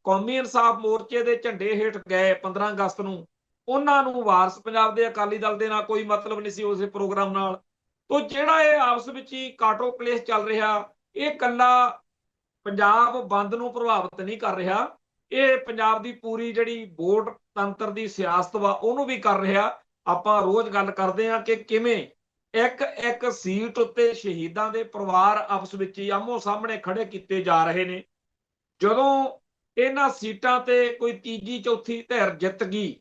ਕੌਮੀ ਇਨਸਾਫ ਮੋਰਚੇ ਦੇ ਝੰਡੇ ਹੇਠ ਗਏ 15 ਅਗਸਤ ਨੂੰ, ਉਹਨਾਂ ਨੂੰ ਵਾਰਸ ਪੰਜਾਬ ਦੇ ਅਕਾਲੀ ਦਲ ਦੇ ਨਾਲ ਕੋਈ ਮਤਲਬ ਨਹੀਂ ਸੀ ਉਸੇ ਪ੍ਰੋਗਰਾਮ ਨਾਲ। ਤੋਂ ਜਿਹੜਾ ਇਹ ਆਪਸ ਵਿੱਚ ਹੀ ਕਾਟੋ ਕਲੇਸ਼ ਚੱਲ ਰਿਹਾ, ਇਹ ਕੱਲਾ ਪੰਜਾਬ ਬੰਦ ਨੂੰ ਪ੍ਰਭਾਵਿਤ ਨਹੀਂ ਕਰ ਰਿਹਾ, ਇਹ ਪੰਜਾਬ ਦੀ ਪੂਰੀ ਜਿਹੜੀ ਵੋਟ ਤੰਤਰ ਦੀ ਸਿਆਸਤ ਵਾ ਉਹਨੂੰ ਵੀ ਕਰ ਰਿਹਾ। ਆਪਾਂ ਰੋਜ਼ ਗੱਲ ਕਰਦੇ ਹਾਂ ਕਿ ਕਿਵੇਂ ਇੱਕ ਸੀਟ ਉੱਤੇ ਸ਼ਹੀਦਾਂ ਦੇ ਪਰਿਵਾਰ ਆਪਸ ਵਿੱਚ ਹੀ ਆਮੋ ਸਾਹਮਣੇ ਖੜੇ ਕੀਤੇ ਜਾ ਰਹੇ ਨੇ। ਜਦੋਂ ਇਹਨਾਂ ਸੀਟਾਂ ਤੇ ਕੋਈ ਤੀਜੀ ਚੌਥੀ ਧਿਰ ਜਿੱਤ ਗਈ,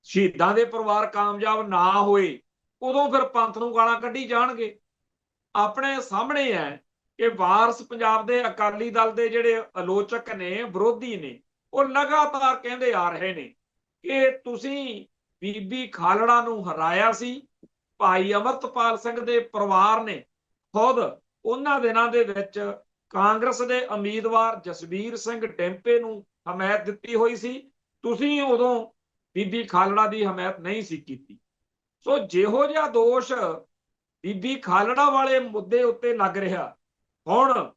ਸ਼ਹੀਦਾਂ ਦੇ ਪਰਿਵਾਰ ਕਾਮਯਾਬ ਨਾ ਹੋਏ, ਉਦੋਂ ਫਿਰ ਪੰਥ ਨੂੰ ਗਾਲਾਂ ਕੱਢੀ ਜਾਣਗੇ। ਆਪਣੇ ਸਾਹਮਣੇ ਹੈ ਕਿ ਵਾਰਸ ਪੰਜਾਬ ਦੇ ਅਕਾਲੀ ਦਲ ਦੇ ਜਿਹੜੇ ਆਲੋਚਕ ਨੇ, ਵਿਰੋਧੀ ਨੇ, ਉਹ ਲਗਾਤਾਰ ਕਹਿੰਦੇ ਆ ਰਹੇ ਨੇ ਕਿ ਤੁਸੀਂ ਬੀਬੀ ਖਾਲੜਾ ਨੂੰ ਹਰਾਇਆ ਸੀ। ਭਾਈ ਅਮਰਤਪਾਲ ਸਿੰਘ ਦੇ ਪਰਿਵਾਰ ਨੇ ਖੁਦ ਉਹਨਾਂ ਦਿਨਾਂ ਦੇ ਵਿੱਚ ਕਾਂਗਰਸ ਦੇ ਉਮੀਦਵਾਰ ਜਸਵੀਰ ਸਿੰਘ ਡਿੰਪੇ ਨੂੰ ਹਮਾਇਤ ਦਿੱਤੀ ਹੋਈ ਸੀ, ਤੁਸੀਂ ਉਦੋਂ ਬੀਬੀ ਖਾਲੜਾ ਦੀ ਹਮਾਇਤ ਨਹੀਂ ਸੀ ਕੀਤੀ। ਸੋ ਜਿਹੋ ਜਿਹਾ ਦੋਸ਼ ਬੀਬੀ ਖਾਲੜਾ ਵਾਲੇ ਮੁੱਦੇ ਉੱਤੇ ਲੱਗ ਰਿਹਾ, ਹੁਣ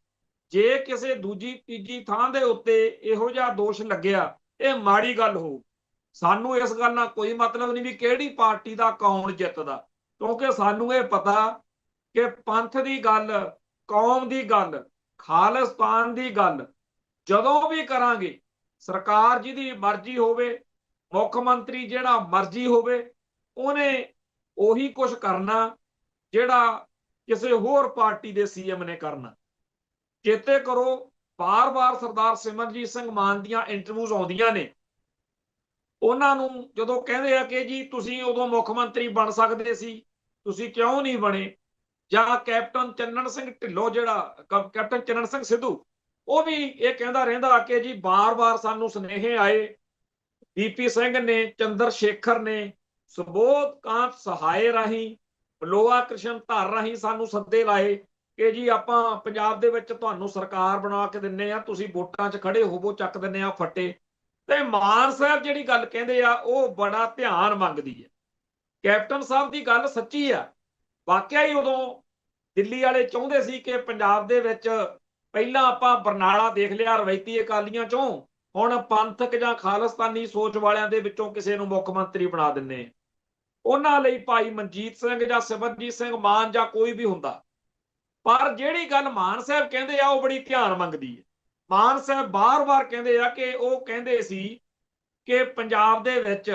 ਜੇ ਕਿਸੇ ਦੂਜੀ ਤੀਜੀ ਥਾਂ ਦੇ ਉੱਤੇ ਇਹੋ ਜਿਹਾ ਦੋਸ਼ ਲੱਗਿਆ, ਇਹ ਮਾੜੀ ਗੱਲ ਹੋਊ। ਸਾਨੂੰ ਇਸ ਗੱਲ ਨਾਲ ਕੋਈ ਮਤਲਬ ਨਹੀਂ ਵੀ ਕਿਹੜੀ ਪਾਰਟੀ ਦਾ ਕੌਣ ਜਿੱਤਦਾ, ਕਿਉਂਕਿ ਸਾਨੂੰ ਇਹ ਪਤਾ ਕਿ ਪੰਥ ਦੀ ਗੱਲ, ਕੌਮ ਦੀ ਗੱਲ, ਖਾਲਿਸਤਾਨ ਦੀ ਗੱਲ ਜਦੋਂ ਵੀ ਕਰਾਂਗੇ, ਸਰਕਾਰ ਜਿਹਦੀ ਮਰਜ਼ੀ ਹੋਵੇ, ਮੁੱਖ ਮੰਤਰੀ ਜਿਹੜਾ ਮਰਜ਼ੀ ਹੋਵੇ, ਉਹਨੇ ਉਹੀ ਕੁਝ ਕਰਨਾ ਜਿਹੜਾ ਕਿਸੇ ਹੋਰ ਪਾਰਟੀ ਦੇ ਸੀਐਮ ਨੇ ਕਰਨਾ। ਚੇਤੇ ਕਰੋ, ਬਾਰ-ਬਾਰ ਸਰਦਾਰ ਸਿਮਰਨਜੀਤ ਸਿੰਘ ਮਾਨ ਦੀਆਂ ਇੰਟਰਵਿਊਜ਼ ਆਉਂਦੀਆਂ ਨੇ, ਉਹਨਾਂ ਨੂੰ ਜਦੋਂ ਕਹਿੰਦੇ ਆ ਕਿ ਜੀ ਤੁਸੀਂ ਉਦੋਂ ਮੁੱਖ ਮੰਤਰੀ ਬਣ ਸਕਦੇ ਸੀ, ਤੁਸੀਂ ਕਿਉਂ ਨਹੀਂ ਬਣੇ, ਜਾਂ ਕੈਪਟਨ ਚੰਨਣ ਸਿੰਘ ਢਿੱਲੋਂ, ਜਿਹੜਾ ਕੈਪਟਨ ਚੰਨਣ ਸਿੰਘ ਸਿੱਧੂ, ਉਹ ਵੀ ਇਹ ਕਹਿੰਦਾ ਰਹਿੰਦਾ ਕਿ ਜੀ ਬਾਰ-ਬਾਰ ਸਾਨੂੰ ਸੁਨੇਹੇ ਆਏ, ਬੀਪੀ ਸਿੰਘ ਨੇ, ਚੰਦਰ ਸ਼ੇਖਰ ਨੇ, ਸੁਬੋਧ ਕਾਂਤ ਸਹਾਏ ਰਾਹੀਂ, ਬਲੋਆ ਕ੍ਰਿਸ਼ਨ ਧਰ ਰਾਹੀਂ ਸਾਨੂੰ ਸੱਦੇ ਲਾਏ ਕਿ ਜੀ ਆਪਾਂ ਪੰਜਾਬ ਦੇ ਵਿੱਚ ਤੁਹਾਨੂੰ ਸਰਕਾਰ ਬਣਾ ਕੇ ਦਿੰਨੇ ਆ, ਤੁਸੀਂ ਵੋਟਾਂ 'ਚ ਖੜੇ ਹੋਵੋ, ਚੱਕ ਦਿੰਨੇ ਆ ਫੱਟੇ। ਤੇ ਮਾਨ ਸਾਹਿਬ ਜਿਹੜੀ ਗੱਲ ਕਹਿੰਦੇ ਆ, ਉਹ ਬੜਾ ਧਿਆਨ ਮੰਗਦੀ ਹੈ। ਕੈਪਟਨ ਸਾਹਿਬ ਦੀ ਗੱਲ ਸੱਚੀ ਆ, ਵਾਕਿਆ ਹੀ ਉਦੋਂ ਦਿੱਲੀ ਵਾਲੇ ਚਾਹੁੰਦੇ ਸੀ ਕਿ ਪੰਜਾਬ ਦੇ ਵਿੱਚ ਪਹਿਲਾਂ ਆਪਾਂ ਬਰਨਾਲਾ ਦੇਖ ਲਿਆ ਰਵਾਇਤੀ ਅਕਾਲੀਆਂ ਚੋਂ, ਹੁਣ ਪੰਥਕ ਜਾਂ ਖਾਲਿਸਤਾਨੀ ਸੋਚ ਵਾਲਿਆਂ ਦੇ ਵਿੱਚੋਂ ਕਿਸੇ ਨੂੰ ਮੁੱਖ ਮੰਤਰੀ ਬਣਾ ਦਿੰਨੇ। ਉਹਨਾਂ ਲਈ ਭਾਈ ਮਨਜੀਤ ਸਿੰਘ ਜਾਂ ਸਿਮਰਨਜੀਤ ਸਿੰਘ ਮਾਨ ਜਾਂ ਕੋਈ ਵੀ ਹੁੰਦਾ, ਪਰ ਜਿਹੜੀ ਗੱਲ ਮਾਨ ਸਾਹਿਬ ਕਹਿੰਦੇ ਆ ਉਹ ਬੜੀ ਧਿਆਨ ਮੰਗਦੀ ਹੈ। ਮਾਨ ਸਾਹਿਬ ਬਾਰ-ਬਾਰ ਕਹਿੰਦੇ ਆ ਕਿ ਉਹ ਕਹਿੰਦੇ ਸੀ ਕਿ ਪੰਜਾਬ ਦੇ ਵਿੱਚ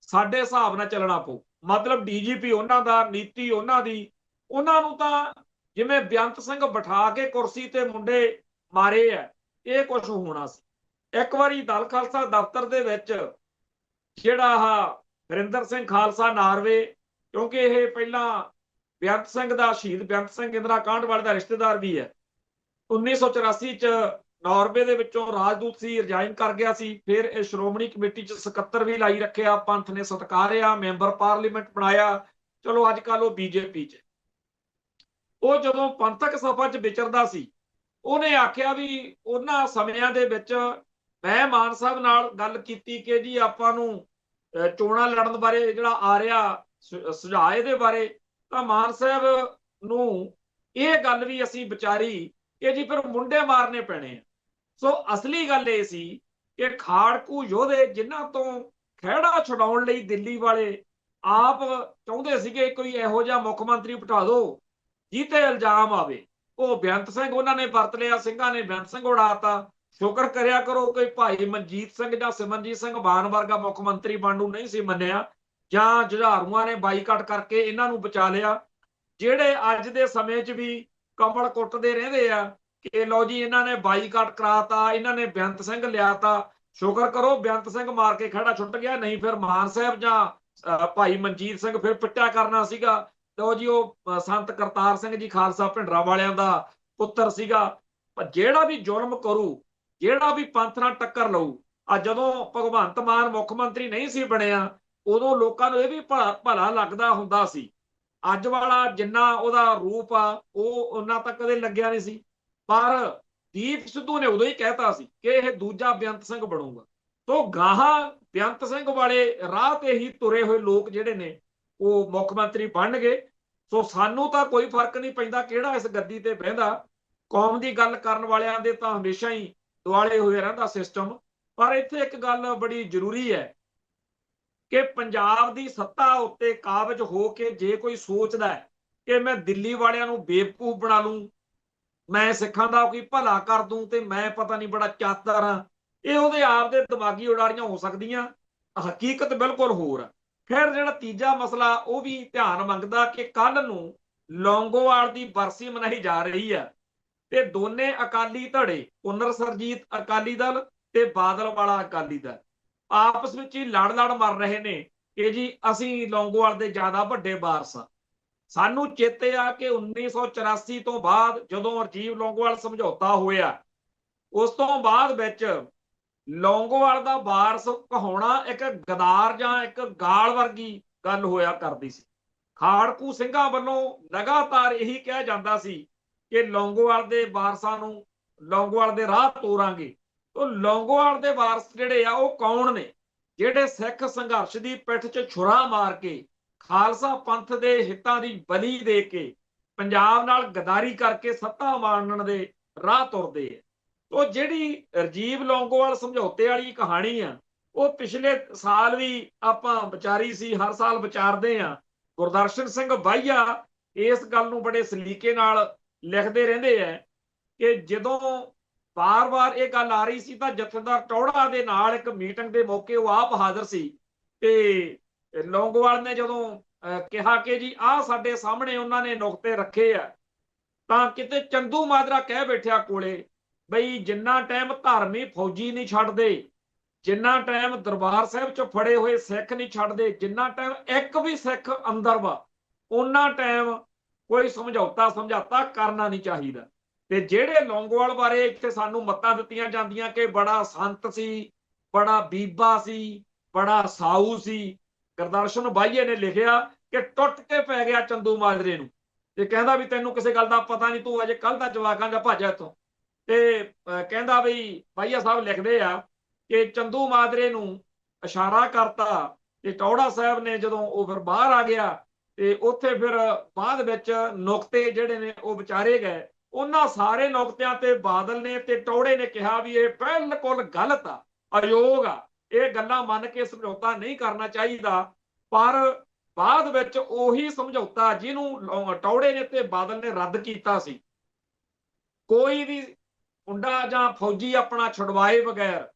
ਸਾਡੇ ਹਿਸਾਬ ਨਾਲ ਚੱਲਣਾ ਪਊ, ਮਤਲਬ ਡੀਜੀਪੀ ਉਹਨਾਂ ਦਾ, ਨੀਤੀ ਉਹਨਾਂ ਦੀ, ਉਹਨਾਂ ਨੂੰ ਤਾਂ ਜਿਵੇਂ ਬੇਅੰਤ ਸਿੰਘ ਬਿਠਾ ਕੇ ਕੁਰਸੀ ਤੇ ਮੁੰਡੇ ਮਾਰੇ ਆ, ਇਹ ਕੁਝ ਹੋਣਾ ਸੀ। ਇੱਕ ਵਾਰੀ ਦਲ ਖਾਲਸਾ ਦਫ਼ਤਰ ਦੇ ਵਿੱਚ ਜਿਹੜਾ ਹਰਿੰਦਰ ਸਿੰਘ ਖਾਲਸਾ ਨਾਰਵੇ, ਕਿਉਂਕਿ ਇਹ ਪਹਿਲਾਂ ਬੇਅੰਤ ਸਿੰਘ ਦਾ, ਸ਼ਹੀਦ ਬੇਅੰਤ ਸਿੰਘ ਇੰਦਰਾ ਕਾਂਡ ਵਾਲੇ ਦਾ ਰਿਸ਼ਤੇਦਾਰ ਵੀ ਹੈ, 1984 ਚ ਨਾਰਵੇ ਦੇ ਵਿੱਚੋਂ ਰਾਜਦੂਤ ਸੀ, ਰਿਜ਼ਾਈਨ ਕਰ ਗਿਆ ਸੀ। ਫਿਰ ਇਹ ਸ਼੍ਰੋਮਣੀ ਕਮੇਟੀ ਚ ਸਕੱਤਰ ਵੀ ਲਾਈ ਰੱਖਿਆ, ਪੰਥ ਨੇ ਸਤਕਾਰਿਆ, ਮੈਂਬਰ ਪਾਰਲੀਮੈਂਟ ਬਣਾਇਆ। ਚਲੋ ਅੱਜ ਕੱਲ ਉਹ ਬੀਜੇਪੀ ਚ। ਉਹ ਜਦੋਂ ਪੰਥਕ ਸਭਾ ਚ ਵਿਚਰਦਾ ਸੀ, ਉਹਨੇ ਆਖਿਆ ਵੀ ਉਹਨਾਂ ਸਮਿਆਂ ਦੇ ਵਿੱਚ ਮੈਂ ਮਾਨ ਸਾਹਿਬ ਨਾਲ ਗੱਲ ਕੀਤੀ ਕਿ ਜੀ ਆਪਾਂ ਨੂੰ ਚੋਣਾਂ ਲੜਨ ਬਾਰੇ ਜਿਹੜਾ ਆ ਰਿਹਾ ਸੁਝਾਅ ਇਹਦੇ ਬਾਰੇ, ਤਾਂ ਮਾਨ ਸਾਹਿਬ ਨੂੰ ਇਹ ਗੱਲ ਵੀ ਅਸੀਂ ਵਿਚਾਰੀ ਕਿ ਜੀ ਫਿਰ ਮੁੰਡੇ ਮਾਰਨੇ ਪੈਣੇ ਆ। ਸੋ ਅਸਲੀ ਗੱਲ ਇਹ ਸੀ ਕਿ ਖਾੜਕੂ ਯੋਧੇ ਜਿਨ੍ਹਾਂ ਤੋਂ ਖਹਿੜਾ ਛੁਡਾਉਣ ਲਈ ਦਿੱਲੀ ਵਾਲੇ ਆਪ ਚਾਹੁੰਦੇ ਸੀਗੇ ਕੋਈ ਇਹੋ ਜਿਹਾ ਮੁੱਖ ਮੰਤਰੀ ਬਿਠਾ ਦਿਓ ਜਿਹਤੇ ਇਲਜ਼ਾਮ ਆਵੇ, ਉਹ ਬੇਅੰਤ ਸਿੰਘ ਉਹਨਾਂ ਨੇ ਵਰਤ ਲਿਆ, ਸਿੰਘਾਂ ਨੇ ਬੇਅੰਤ ਸਿੰਘ ਉਡਾਤਾ। ਸ਼ੁਕਰ ਕਰਿਆ ਕਰੋ ਕਿ ਭਾਈ ਮਨਜੀਤ ਸਿੰਘ ਜਾਂ ਸਿਮਰਨਜੀਤ ਸਿੰਘ ਮਾਨ ਵਰਗਾ ਮੁੱਖ ਮੰਤਰੀ ਬਣਨ ਨੂੰ ਨਹੀਂ ਸੀ ਮੰਨਿਆ, ਜਾਂ ਜੁਝਾਰੂਆਂ ਨੇ ਬਾਈਕਾਟ ਕਰਕੇ ਇਹਨਾਂ ਨੂੰ ਬਚਾ ਲਿਆ, ਜਿਹੜੇ ਅੱਜ ਦੇ ਸਮੇਂ 'ਚ ਵੀ ਕਮਲ ਕੁੱਟਦੇ ਰਹਿੰਦੇ ਆ ਕਿ ਲਓ ਜੀ ਇਹਨਾਂ ਨੇ ਬਾਈਕਾਟ ਕਰਾਤਾ, ਇਹਨਾਂ ਨੇ ਬੇਅੰਤ ਸਿੰਘ ਲਿਆਤਾ। ਸ਼ੁਕਰ ਕਰੋ ਬੇਅੰਤ ਸਿੰਘ ਮਾਰ ਕੇ ਖੜਾ ਛੁੱਟ ਗਿਆ, ਨਹੀਂ ਫਿਰ ਮਾਨ ਸਾਹਿਬ ਜਾਂ ਭਾਈ ਮਨਜੀਤ ਸਿੰਘ ਫਿਰ ਪਿੱਟਿਆ ਕਰਨਾ ਸੀਗਾ। ਲਓ ਜੀ ਉਹ ਸੰਤ ਕਰਤਾਰ ਸਿੰਘ ਜੀ ਖਾਲਸਾ ਭਿੰਡਰਾਂ ਵਾਲਿਆਂ ਦਾ ਪੁੱਤਰ ਸੀਗਾ। ਪਰ ਜਿਹੜਾ ਵੀ ਜ਼ੁਲਮ ਕਰੂ, ਜਿਹੜਾ ਵੀ ਪੰਥ ਨਾਲ ਟੱਕਰ ਲਊ, ਜਦੋਂ ਭਗਵੰਤ ਮਾਨ ਮੁੱਖ ਮੰਤਰੀ ਨਹੀਂ ਸੀ ਬਣਿਆ, ਉਦੋਂ ਲੋਕਾਂ ਨੂੰ ਇਹ ਵੀ ਭਲਾ ਲੱਗਦਾ ਹੁੰਦਾ ਸੀ। ਅੱਜ ਵਾਲਾ ਜਿੰਨਾ ਉਹਦਾ ਰੂਪ ਆ ਉਹ ਉਹਨਾਂ ਤੱਕ ਕਦੇ ਲੱਗਿਆ ਨਹੀਂ ਸੀ, ਪਰ ਦੀਪ ਸਿੱਧੂ ਨੇ ਉਦੋਂ ਹੀ ਕਹਿਤਾ ਸੀ ਕਿ ਇਹ ਦੂਜਾ ਬੇਅੰਤ ਸਿੰਘ ਬਣੂਗਾ। ਤੋਂ ਗਾਹਾਂ ਬੇਅੰਤ ਸਿੰਘ ਵਾਲੇ ਰਾਹ ਤੇ ਹੀ ਤੁਰੇ ਹੋਏ ਲੋਕ ਜਿਹੜੇ ਨੇ ਉਹ ਮੁੱਖ ਮੰਤਰੀ ਬਣਨਗੇ। ਸੋ ਸਾਨੂੰ ਤਾਂ ਕੋਈ ਫਰਕ ਨਹੀਂ ਪੈਂਦਾ ਕਿਹੜਾ ਇਸ ਗੱਦੀ ਤੇ ਬਹਿੰਦਾ, ਕੌਮ ਦੀ ਗੱਲ ਕਰਨ ਵਾਲਿਆਂ ਦੇ ਤਾਂ ਹਮੇਸ਼ਾ ਹੀ ਦੁਆਲੇ ਹੋਏ ਰਹਿੰਦਾ ਸਿਸਟਮ। ਪਰ ਇੱਥੇ ਇੱਕ ਗੱਲ ਬੜੀ ਜ਼ਰੂਰੀ ਹੈ ਕਿ ਪੰਜਾਬ ਦੀ ਸੱਤਾ ਉੱਤੇ ਕਾਬਜ ਹੋ ਕੇ ਜੇ ਕੋਈ ਸੋਚਦਾ ਹੈ ਕਿ ਮੈਂ ਦਿੱਲੀ ਵਾਲਿਆਂ ਨੂੰ ਬੇਵਕੂਫ ਬਣਾ ਲੂੰ, ਮੈਂ ਸਿੱਖਾਂ ਦਾ ਕੋਈ ਭਲਾ ਕਰ ਦੂੰ ਤੇ ਮੈਂ ਪਤਾ ਨਹੀਂ ਬੜਾ ਚਾਤਰ ਹਾਂ, ਇਹ ਉਹਦੇ ਆਪ ਦੇ ਦਿਮਾਗੀ ਉਡਾਰੀਆਂ ਹੋ ਸਕਦੀਆਂ, ਹਕੀਕਤ ਬਿਲਕੁਲ ਹੋਰ ਆ। ਫਿਰ ਜਿਹੜਾ ਤੀਜਾ ਮਸਲਾ ਉਹ ਵੀ ਧਿਆਨ ਮੰਗਦਾ ਕਿ ਕੱਲ ਨੂੰ ਲੌਂਗੋਵਾਲ ਦੀ ਬਰਸੀ ਮਨਾਈ ਜਾ ਰਹੀ ਹੈ ਤੇ ਦੋਨੇ ਅਕਾਲੀ ਧੜੇ, ਪੁਨਰ ਸਰਜੀਤ ਅਕਾਲੀ ਦਲ ਤੇ ਬਾਦਲ ਵਾਲਾ ਅਕਾਲੀ ਦਲ, ਆਪਸ ਵਿੱਚ ਹੀ ਲੜ ਮਰ ਰਹੇ ਨੇ ਕਿ ਜੀ ਅਸੀਂ ਲੌਂਗੋਵਾਲ ਦੇ ਜ਼ਿਆਦਾ ਵੱਡੇ ਵਾਰਸ ਹਾਂ। ਸਾਨੂੰ ਚੇਤੇ ਆ ਕਿ 1984 ਤੋਂ ਬਾਅਦ ਜਦੋਂ ਰਾਜੀਵ ਲੌਂਗੋਵਾਲ ਸਮਝੌਤਾ ਹੋਇਆ, ਉਸ ਤੋਂ ਬਾਅਦ ਵਿੱਚ ਲੌਂਗੋਵਾਲ ਦਾ ਵਾਰਸ ਕਹਾਉਣਾ ਇੱਕ ਗਦਾਰ ਜਾਂ ਇੱਕ ਗਾਲ ਵਰਗੀ ਗੱਲ ਹੋਇਆ ਕਰਦੀ ਸੀ। ਖਾੜਕੂ ਸਿੰਘਾਂ ਵੱਲੋਂ ਲਗਾਤਾਰ ਇਹੀ ਕਿਹਾ ਜਾਂਦਾ ਸੀ ਕਿ ਲੌਂਗੋਵਾਲ ਦੇ ਵਾਰਸਾਂ ਨੂੰ ਲੌਂਗੋਵਾਲ ਦੇ ਰਾਹ ਤੋਰਾਂਗੇ। ਤਾਂ ਲੌਂਗੋਵਾਲ ਦੇ ਵਾਰਸ ਜਿਹੜੇ ਆ ਉਹ ਕੌਣ ਨੇ? ਜਿਹੜੇ ਸਿੱਖ ਸੰਘਰਸ਼ ਦੀ ਪਿੱਠ 'ਚ ਛੁਰਾ ਮਾਰ ਕੇ, ਖਾਲਸਾ ਪੰਥ ਦੇ ਹਿੱਤਾਂ ਦੀ ਬਲੀ ਦੇ ਕੇ, ਪੰਜਾਬ ਨਾਲ ਗਦਾਰੀ ਕਰਕੇ ਸੱਤਾ ਮਾਣਨ ਦੇ ਰਾਹ ਤੁਰਦੇ ਆ। ਉਹ ਜਿਹੜੀ ਰਾਜੀਵ ਲੌਂਗੋਵਾਲ ਸਮਝੌਤੇ ਵਾਲੀ ਕਹਾਣੀ ਆ, ਉਹ ਪਿਛਲੇ ਸਾਲ ਵੀ ਆਪਾਂ ਵਿਚਾਰੀ ਸੀ, ਹਰ ਸਾਲ ਵਿਚਾਰਦੇ ਆ। ਗੁਰਦਰਸ਼ਨ ਸਿੰਘ ਬਾਈਆ ਇਸ ਗੱਲ ਨੂੰ ਬੜੇ ਸਲੀਕੇ ਨਾਲ ਲਿਖਦੇ ਰਹਿੰਦੇ ਆ ਕਿ ਜਦੋਂ ਵਾਰ-ਵਾਰ ਇਹ ਗੱਲ ਆ ਰਹੀ ਸੀ ਤਾਂ ਜਥੇਦਾਰ ਟੌੜਾ ਦੇ ਨਾਲ ਇੱਕ ਮੀਟਿੰਗ ਦੇ ਮੌਕੇ ਉਹ ਆਪ ਹਾਜ਼ਰ ਸੀ ਤੇ ਲੌਂਗੋਵਾਲ ਨੇ ਜਦੋਂ ਕਿਹਾ ਕਿ ਜੀ ਆਹ ਸਾਡੇ ਸਾਹਮਣੇ ਉਹਨਾਂ ਨੇ ਨੁਕਤੇ ਰੱਖੇ ਆ, ਤਾਂ ਕਿਤੇ ਚੰਦੂ ਮਾਜਰਾ ਕਹਿ ਬੈਠਿਆ ਕੋਲੇ, ਬਈ ਜਿੰਨਾ ਟਾਈਮ ਧਾਰਮੀ ਫੌਜੀ ਨਹੀਂ ਛੱਡਦੇ, ਜਿੰਨਾ ਟਾਈਮ ਦਰਬਾਰ ਸਾਹਿਬ 'ਚ ਫੜੇ ਹੋਏ ਸਿੱਖ ਨਹੀਂ ਛੱਡਦੇ, ਜਿੰਨਾ ਟਾਈਮ ਇੱਕ ਵੀ ਸਿੱਖ ਅੰਦਰ ਵਾ, ਉਹਨਾਂ ਟਾਈਮ ਕੋਈ ਸਮਝੌਤਾ ਕਰਨਾ ਨਹੀਂ ਚਾਹੀਦਾ। ਤੇ ਜਿਹੜੇ ਲੌਂਗੋਵਾਲ ਬਾਰੇ ਇੱਥੇ ਸਾਨੂੰ ਮੱਤਾਂ ਦਿੱਤੀਆਂ ਜਾਂਦੀਆਂ ਕਿ ਬੜਾ ਸੰਤ ਸੀ, ਬੜਾ ਬੀਬਾ ਸੀ, ਬੜਾ ਸਾਊ ਸੀ, ਗੁਰਦਰਸ਼ਨ ਬਾਈਏ ਨੇ ਲਿਖਿਆ ਕਿ ਟੁੱਟ ਕੇ ਪੈ ਗਿਆ ਚੰਦੂ ਮਾਜਰੇ ਨੂੰ ਤੇ ਕਹਿੰਦਾ ਵੀ ਤੈਨੂੰ ਕਿਸੇ ਗੱਲ ਦਾ ਪਤਾ ਨਹੀਂ, ਤੂੰ ਅਜੇ ਕੱਲ ਦਾ ਜਵਾਕਾਂ ਦਾ ਭੱਜ ਇੱਥੋਂ। ਤੇ ਕਹਿੰਦਾ ਬਈ ਬਾਈਆ ਸਾਹਿਬ ਲਿਖਦੇ ਆ ਕਿ ਚੰਦੂ ਮਾਜਰੇ ਨੂੰ ਇਸ਼ਾਰਾ ਕਰਤਾ ਤੇ ਟੌੜਾ ਸਾਹਿਬ ਨੇ ਜਦੋਂ ਉਹ ਫਿਰ ਬਾਹਰ ਆ ਗਿਆ ਤੇ ਉੱਥੇ ਫਿਰ ਬਾਅਦ ਵਿੱਚ ਨੁਕਤੇ ਜਿਹੜੇ ਨੇ ਉਹ ਵਿਚਾਰੇ ਗਏ। ਉਹਨਾਂ ਸਾਰੇ ਨੁਕਤਿਆਂ ਤੇ ਬਾਦਲ ਨੇ ਤੇ ਟੌੜੇ ਨੇ ਕਿਹਾ ਵੀ ਇਹ ਬਿਲਕੁਲ ਗਲਤ ਆ, ਅਯੋਗ ਆ, ਇਹ ਗੱਲਾਂ ਮੰਨ ਕੇ ਸਮਝੌਤਾ ਨਹੀਂ ਕਰਨਾ ਚਾਹੀਦਾ। ਪਰ ਬਾਅਦ ਵਿੱਚ ਉਹੀ ਸਮਝੌਤਾ ਜਿਹਨੂੰ ਟੌੜੇ ਨੇ ਤੇ ਬਾਦਲ ਨੇ ਰੱਦ ਕੀਤਾ ਸੀ, ਕੋਈ ਵੀ ਮੁੰਡਾ ਜਾਂ ਫੌਜੀ ਆਪਣਾ ਛੁਡਵਾਏ ਬਗੈਰ,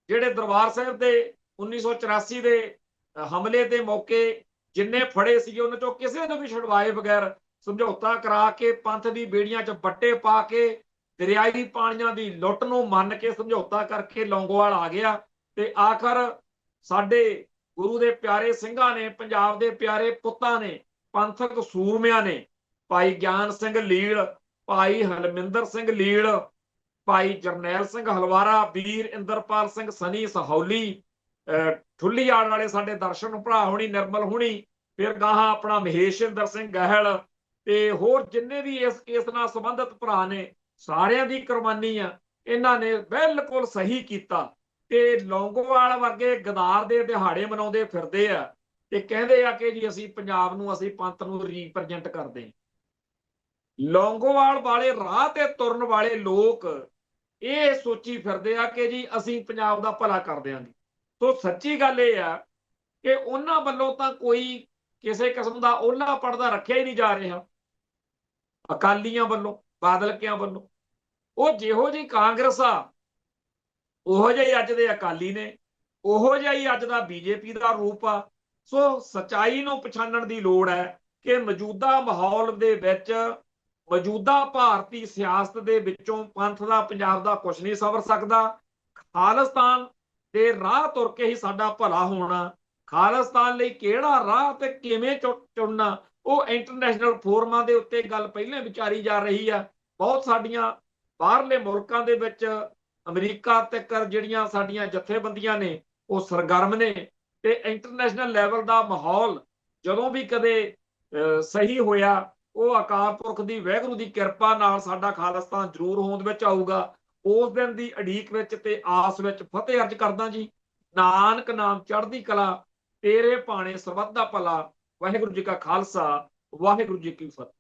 ਜਿਹੜੇ ਦਰਬਾਰ ਸਾਹਿਬ ਦੇ 1984 ਦੇ ਹਮਲੇ ਦੇ ਮੌਕੇ ਜਿੰਨੇ ਫੜੇ ਸੀਗੇ ਉਹਨਾਂ ਚੋਂ ਕਿਸੇ ਨੂੰ ਵੀ ਛੁਡਵਾਏ ਬਗੈਰ ਸਮਝੌਤਾ ਕਰਾ ਕੇ ਪੰਥ ਦੀ ਬੇੜੀਆਂ 'ਚ ਬੱਟੇ ਪਾ ਕੇ ਦਰਿਆਈ ਪਾਣੀਆਂ ਦੀ ਲੁੱਟ ਨੂੰ ਮੰਨ ਕੇ ਸਮਝੌਤਾ ਕਰਕੇ ਲੌਂਗੋਵਾਲ ਆ ਗਿਆ। ਤੇ ਆਖਰ ਸਾਡੇ ਗੁਰੂ ਦੇ ਪਿਆਰੇ ਸਿੰਘਾਂ ਨੇ, ਪੰਜਾਬ ਦੇ ਪਿਆਰੇ ਪੁੱਤਾਂ ਨੇ, ਪੰਥਕ ਸੂਰਮਿਆਂ ਨੇ, ਭਾਈ ਗਿਆਨ ਸਿੰਘ ਲੀਲ, ਭਾਈ ਹਰਮਿੰਦਰ ਸਿੰਘ ਲੀਲ, ਭਾਈ ਜਰਨੈਲ ਸਿੰਘ ਹਲਵਾਰਾ, ਵੀਰ ਇੰਦਰਪਾਲ ਸਿੰਘ ਸਨੀ ਸਹੌਲੀ, ਠੁੱਲੀਆੜ ਵਾਲੇ ਸਾਡੇ ਦਰਸ਼ਨ ਭਰਾ ਹੋਣੀ, ਨਿਰਮਲ ਹੋਣੀ, ਫਿਰ ਗਾਹਾਂ ਆਪਣਾ ਮਹੇਸ਼ਿੰਦਰ ਸਿੰਘ ਗਹਿਲ ਤੇ ਹੋਰ ਜਿੰਨੇ ਵੀ ਇਸ ਕੇਸ ਨਾਲ ਸੰਬੰਧਿਤ ਭਰਾ ਨੇ, ਸਾਰਿਆਂ ਦੀ ਕੁਰਬਾਨੀ ਆ। ਇਹਨਾਂ ਨੇ ਬਿਲਕੁਲ ਸਹੀ ਕੀਤਾ ਤੇ ਲੌਂਗੋਵਾਲ ਵਰਗੇ ਗਦਾਰ ਦੇ ਦਿਹਾੜੇ ਮਨਾਉਂਦੇ ਫਿਰਦੇ ਆ ਤੇ ਕਹਿੰਦੇ ਆ ਕਿ ਜੀ ਅਸੀਂ ਪੰਜਾਬ ਨੂੰ, ਅਸੀਂ ਪੰਥ ਨੂੰ ਰੀਪ੍ਰਜੈਂਟ ਕਰਦੇ। ਲੌਂਗੋਵਾਲ ਵਾਲੇ ਰਾਹ ਤੇ ਤੁਰਨ ਵਾਲੇ ਲੋਕ ਇਹ ਸੋਚੀ ਫਿਰਦੇ ਆ ਕਿ ਜੀ ਅਸੀਂ ਪੰਜਾਬ ਦਾ ਭਲਾ ਕਰ ਦਿਆਂਗੇ। ਸੋ ਸੱਚੀ ਗੱਲ ਇਹ ਆ ਕਿ ਉਹਨਾਂ ਵੱਲੋਂ ਤਾਂ ਕੋਈ ਕਿਸੇ ਕਿਸਮ ਦਾ ਓਲਾ ਪੜਦਾ ਰੱਖਿਆ ਹੀ ਨਹੀਂ ਜਾ ਰਿਹਾ, ਅਕਾਲੀਆਂ ਵੱਲੋਂ, ਬਾਦਲਕਿਆਂ ਵੱਲੋਂ। ਉਹ ਜਿਹੋ ਜਿਹੀ ਕਾਂਗਰਸ ਆ ਉਹੋ ਜਿਹੇ ਅੱਜ ਦੇ ਅਕਾਲੀ ਨੇ, ਉਹੋ ਜਿਹਾ ਹੀ ਅੱਜ ਦਾ ਬੀਜੇਪੀ ਦਾ ਰੂਪ ਆ। ਸੋ ਸੱਚਾਈ ਨੂੰ ਪਛਾਣਨ ਦੀ ਲੋੜ ਹੈ ਕਿ ਮੌਜੂਦਾ ਮਾਹੌਲ ਦੇ ਵਿੱਚ, ਮੌਜੂਦਾ ਭਾਰਤੀ ਸਿਆਸਤ ਦੇ ਵਿੱਚੋਂ ਪੰਥ ਦਾ, ਪੰਜਾਬ ਦਾ ਕੁਝ ਨਹੀਂ ਸਵਰ ਸਕਦਾ। ਖਾਲਿਸਤਾਨ ਦੇ ਰਾਹ ਤੁਰ ਕੇ ਹੀ ਸਾਡਾ ਭਲਾ ਹੋਣਾ। ਖਾਲਿਸਤਾਨ ਲਈ ਕਿਹੜਾ ਰਾਹ ਤੇ ਕਿਵੇਂ ਚੁਣਨਾ, ਉਹ ਇੰਟਰਨੈਸ਼ਨਲ ਫੋਰਮਾਂ ਦੇ ਉੱਤੇ ਗੱਲ ਪਹਿਲਾਂ ਵਿਚਾਰੀ ਜਾ ਰਹੀ ਆ। ਬਹੁਤ ਸਾਡੀਆਂ ਬਾਹਰਲੇ ਮੁਲਕਾਂ ਦੇ ਵਿੱਚ, ਅਮਰੀਕਾ ਤੱਕ ਜਿਹੜੀਆਂ ਸਾਡੀਆਂ ਜਥੇਬੰਦੀਆਂ ਨੇ ਉਹ ਸਰਗਰਮ ਨੇ ਤੇ ਇੰਟਰਨੈਸ਼ਨਲ ਲੈਵਲ ਦਾ ਮਾਹੌਲ ਜਦੋਂ ਵੀ ਕਦੇ ਸਹੀ ਹੋਇਆ, ਉਹ ਅਕਾਲ ਪੁਰਖ ਦੀ, ਵਾਹਿਗੁਰੂ ਦੀ ਕਿਰਪਾ ਨਾਲ ਸਾਡਾ ਖਾਲਿਸਤਾਨ ਜ਼ਰੂਰ ਹੋਂਦ ਵਿੱਚ ਆਊਗਾ। ਉਸ ਦਿਨ ਦੀ ਉਡੀਕ ਵਿੱਚ ਤੇ ਆਸ ਵਿੱਚ ਫਤਿਹ ਅਰਜ ਕਰਦਾ ਜੀ। ਨਾਨਕ ਨਾਮ ਚੜ੍ਹਦੀ ਕਲਾ, ਤੇਰੇ ਭਾਣੇ ਸਰਬੱਤ ਦਾ ਭਲਾ। ਵਾਹਿਗੁਰੂ ਜੀ ਕਾ ਖਾਲਸਾ, ਵਾਹਿਗੁਰੂ ਜੀ ਕੀ ਫਤਿਹ।